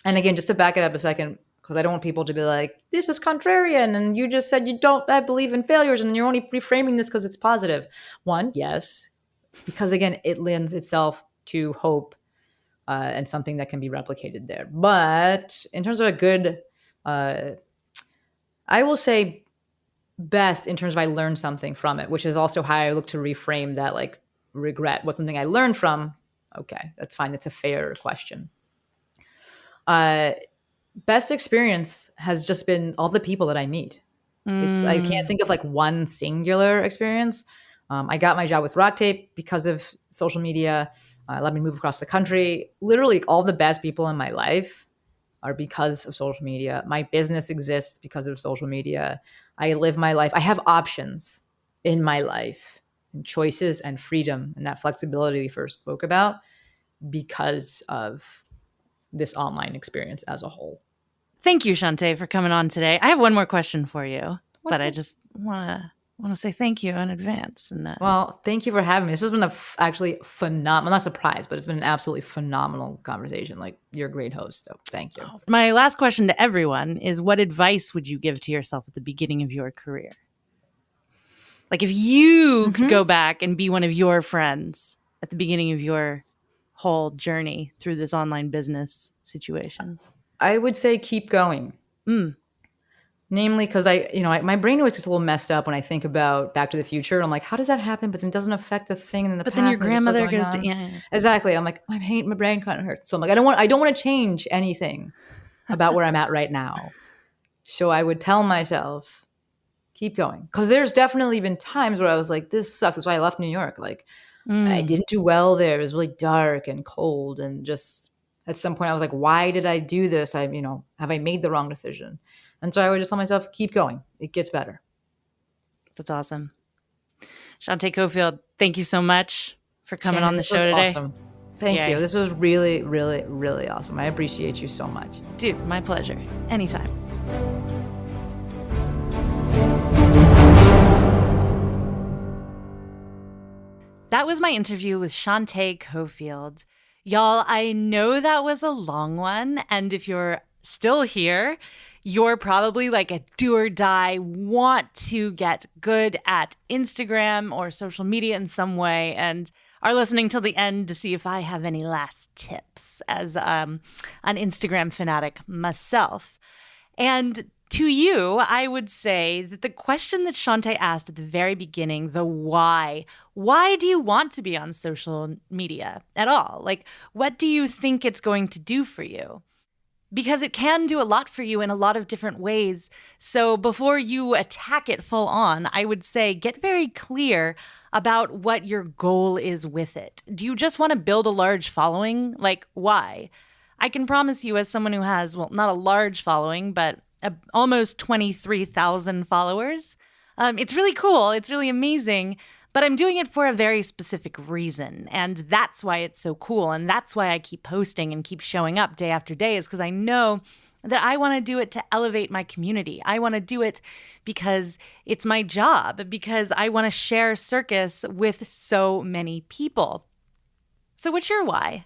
And again, just to back it up a second, because I don't want people to be like, this is contrarian, and you just said you don't believe in failures, and you're only reframing this because it's positive. One, yes, because again, it lends itself to hope and something that can be replicated there. But in terms of a good, I will say best in terms of I learned something from it, which is also how I look to reframe that, like, regret. What's something I learned from? Okay, that's fine. That's a fair question. Best experience has just been all the people that I meet. I can't think of like one singular experience. I got my job with Rock Tape because of social media. Let me move across the country. Literally all the best people in my life are because of social media. My business exists because of social media. I live my life. I have options in my life, and choices and freedom, and that flexibility we first spoke about, because of this online experience as a whole. Thank you, Shante, for coming on today. I have one more question for you, but I just want to say thank you in advance. And well, thank you for having me. This has been actually phenomenal. I'm not surprised, but it's been an absolutely phenomenal conversation. Like, you're a great host, so thank you. My last question to everyone is, what advice would you give to yourself at the beginning of your career? Like, if you could go back and be one of your friends at the beginning of your whole journey through this online business situation. I would say keep going. Namely, because my brain always gets a little messed up when I think about Back to the Future. I'm like, how does that happen? But then it doesn't affect the thing in the past. But then your grandmother goes to, yeah. Exactly. I'm like, my brain kind of hurts. So I'm like, I don't want to change anything about where I'm at right now. So I would tell myself, keep going. Because there's definitely been times where I was like, this sucks. That's why I left New York. Like, I didn't do well there. It was really dark and cold, and just at some point I was like, why did I do this? Have I made the wrong decision? And so I would just tell myself, keep going. It gets better. That's awesome. Shante Cofield, thank you so much for coming Shannon, on the this show was today. Awesome. Thank you. This was really, really, really awesome. I appreciate you so much. Dude, my pleasure. Anytime. That was my interview with Shante Cofield. Y'all, I know that was a long one, and if you're still here, you're probably like a do or die, want to get good at Instagram or social media in some way, and are listening till the end to see if I have any last tips as an Instagram fanatic myself. And to you, I would say that the question that Shante asked at the very beginning, the why do you want to be on social media at all? Like, what do you think it's going to do for you? Because it can do a lot for you in a lot of different ways. So before you attack it full on, I would say get very clear about what your goal is with it. Do you just want to build a large following? Like, why? I can promise you, as someone who has, well, not a large following, but almost 23,000 followers, it's really cool. It's really amazing. But I'm doing it for a very specific reason. And that's why it's so cool. And that's why I keep posting and keep showing up day after day, is because I know that I want to do it to elevate my community. I want to do it because it's my job, because I want to share circus with so many people. So what's your why?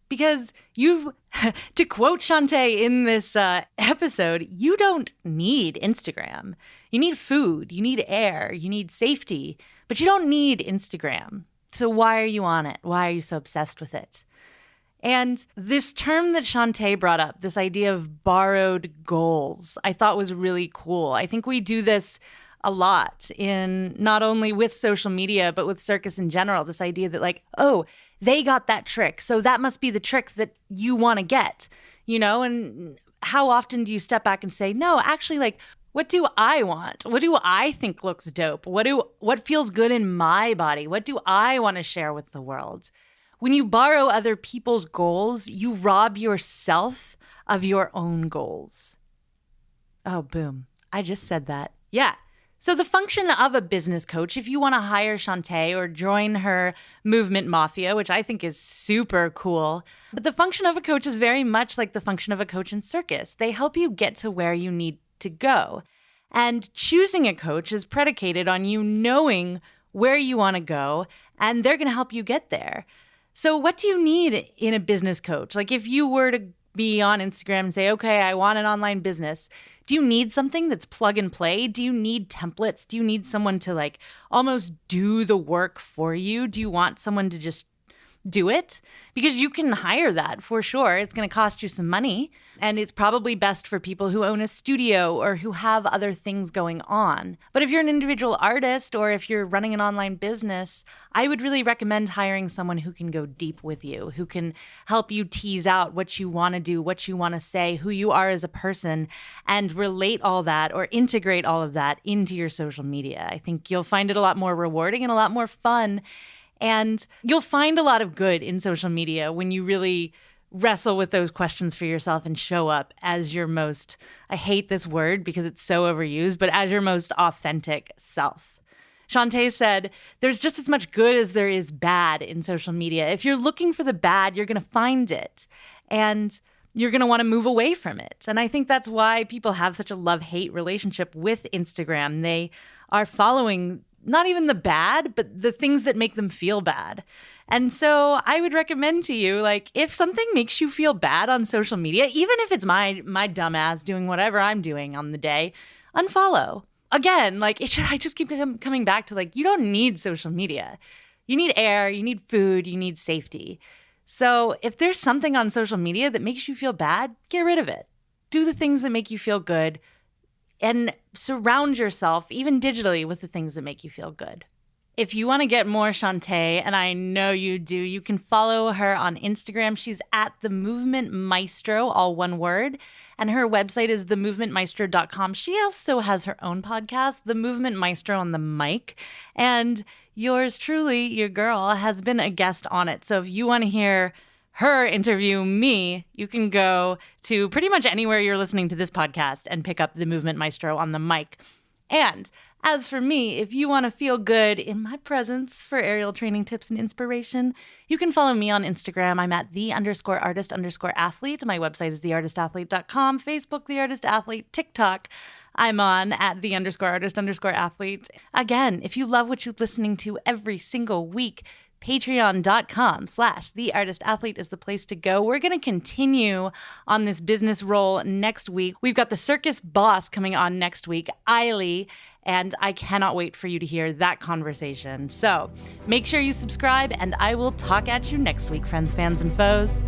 Because to quote Shante in this episode, you don't need Instagram. You need food, you need air, you need safety, but you don't need Instagram. So why are you on it? Why are you so obsessed with it? And this term that Shante brought up, this idea of borrowed goals, I thought was really cool. I think we do this a lot in not only with social media, but with circus in general, this idea that like, oh, they got that trick, so that must be the trick that you want to get, and how often do you step back and say, no, actually, like, what do I want? What do I think looks dope? What feels good in my body? What do I want to share with the world? When you borrow other people's goals, you rob yourself of your own goals. Oh, boom. I just said that. Yeah. So the function of a business coach, if you want to hire Shante or join her movement mafia, which I think is super cool, but the function of a coach is very much like the function of a coach in circus. They help you get to where you need to go. And choosing a coach is predicated on you knowing where you want to go, and they're going to help you get there. So what do you need in a business coach? Like if you were to be on Instagram and say, okay, I want an online business. Do you need something that's plug and play? Do you need templates? Do you need someone to like almost do the work for you? Do you want someone to just do it? Because you can hire that for sure. It's going to cost you some money. And it's probably best for people who own a studio or who have other things going on. But if you're an individual artist or if you're running an online business, I would really recommend hiring someone who can go deep with you, who can help you tease out what you want to do, what you want to say, who you are as a person, and relate all that or integrate all of that into your social media. I think you'll find it a lot more rewarding and a lot more fun. And you'll find a lot of good in social media when you really wrestle with those questions for yourself and show up as your most, I hate this word because it's so overused, but as your most authentic self. Shante said, there's just as much good as there is bad in social media. If you're looking for the bad, you're going to find it. And you're going to want to move away from it. And I think that's why people have such a love-hate relationship with Instagram. They are following not even the bad, but the things that make them feel bad. And so I would recommend to you, like, if something makes you feel bad on social media, even if it's my dumbass doing whatever I'm doing on the day, unfollow. Again, like, I just keep coming back to, like, you don't need social media. You need air, you need food, you need safety. So if there's something on social media that makes you feel bad, get rid of it. Do the things that make you feel good. And surround yourself, even digitally, with the things that make you feel good. If you want to get more Shante, and I know you do, you can follow her on Instagram. She's at The Movement Maestro, all one word. And her website is themovementmaestro.com. She also has her own podcast, The Movement Maestro on the Mic. And yours truly, your girl, has been a guest on it. So if you want to hear her interview me, you can go to pretty much anywhere you're listening to this podcast and pick up the Movement Maestro on the mic. And as for me, if you want to feel good in my presence for aerial training tips and inspiration, you can follow me on Instagram. I'm at _artist_athlete. My website is theartistathlete.com, Facebook, The Artist Athlete, TikTok. I'm on at _artist_athlete. Again, if you love what you're listening to every single week, patreon.com/theartistathlete is the place to go. We're going to continue on this business roll next week. We've got the circus boss coming on next week, Eiley, and I cannot wait for you to hear that conversation. So make sure you subscribe, and I will talk at you next week, friends, fans, and foes.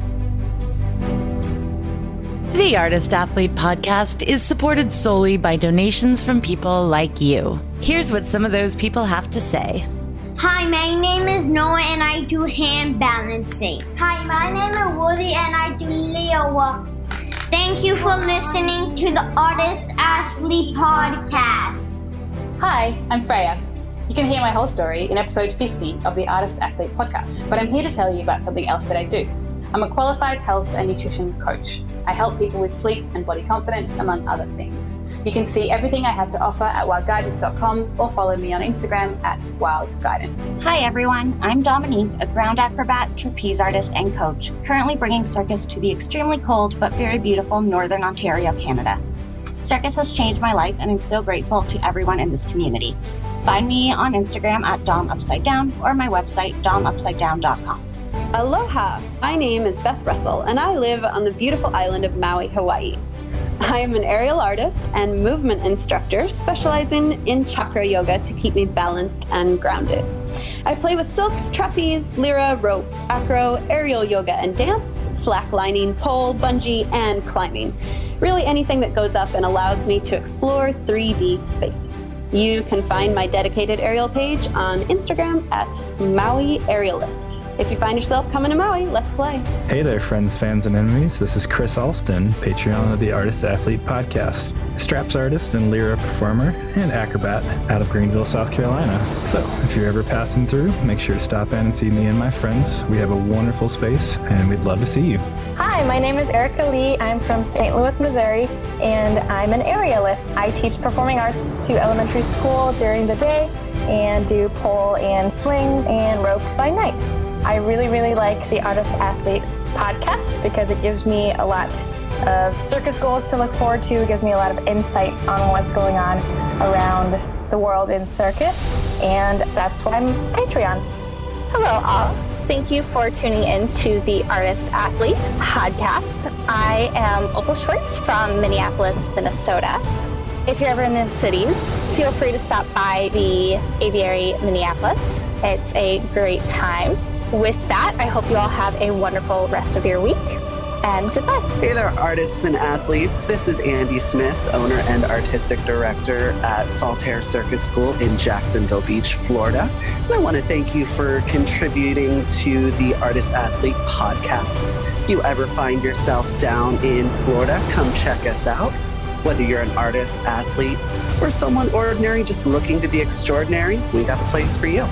The Artist Athlete podcast is supported solely by donations from people like you. Here's what some of those people have to say. Hi, my name is Noah and I do hand balancing. Hi, my name is Woody and I do Leo walk. Thank you for listening to the Artist Athlete podcast. Hi, I'm Freya. You can hear my whole story in episode 50 of the Artist Athlete podcast, but I'm here to tell you about something else that I do. I'm a qualified health and nutrition coach. I help people with sleep and body confidence, among other things. You can see everything I have to offer at wildguidance.com or follow me on Instagram at wildguidance. Hi everyone, I'm Dominique, a ground acrobat, trapeze artist, and coach, currently bringing circus to the extremely cold but very beautiful Northern Ontario, Canada. Circus has changed my life and I'm so grateful to everyone in this community. Find me on Instagram at DomUpsideDown or my website domupsidedown.com. Aloha! My name is Beth Russell and I live on the beautiful island of Maui, Hawaii. I am an aerial artist and movement instructor specializing in chakra yoga to keep me balanced and grounded. I play with silks, trapeze, lyra, rope, acro, aerial yoga and dance, slacklining, pole, bungee, and climbing. Really anything that goes up and allows me to explore 3D space. You can find my dedicated aerial page on Instagram at Maui Aerialist. If you find yourself coming to Maui, let's play. Hey there, friends, fans, and enemies. This is Chris Alston, Patreon of the Artist Athlete podcast, straps artist and lyra performer and acrobat out of Greenville, South Carolina. So if you're ever passing through, make sure to stop in and see me and my friends. We have a wonderful space and we'd love to see you. Hi, my name is Erica Lee. I'm from St. Louis, Missouri, and I'm an aerialist. I teach performing arts to elementary school during the day and do pole and swing and rope by night. I really, really like the Artist Athlete podcast because it gives me a lot of circus goals to look forward to. It gives me a lot of insight on what's going on around the world in circus, and that's why I'm Patreon. Hello all. Thank you for tuning in to the Artist Athlete podcast. I am Opal Schwartz from Minneapolis, Minnesota. If you're ever in the cities, feel free to stop by the Aviary Minneapolis. It's a great time. With that, I hope you all have a wonderful rest of your week, and goodbye. Hey there, artists and athletes. This is Andy Smith, owner and artistic director at Saltaire Circus School in Jacksonville Beach, Florida. And I want to thank you for contributing to the Artist Athlete podcast. If you ever find yourself down in Florida, come check us out. Whether you're an artist, athlete, or someone ordinary just looking to be extraordinary, we got a place for you.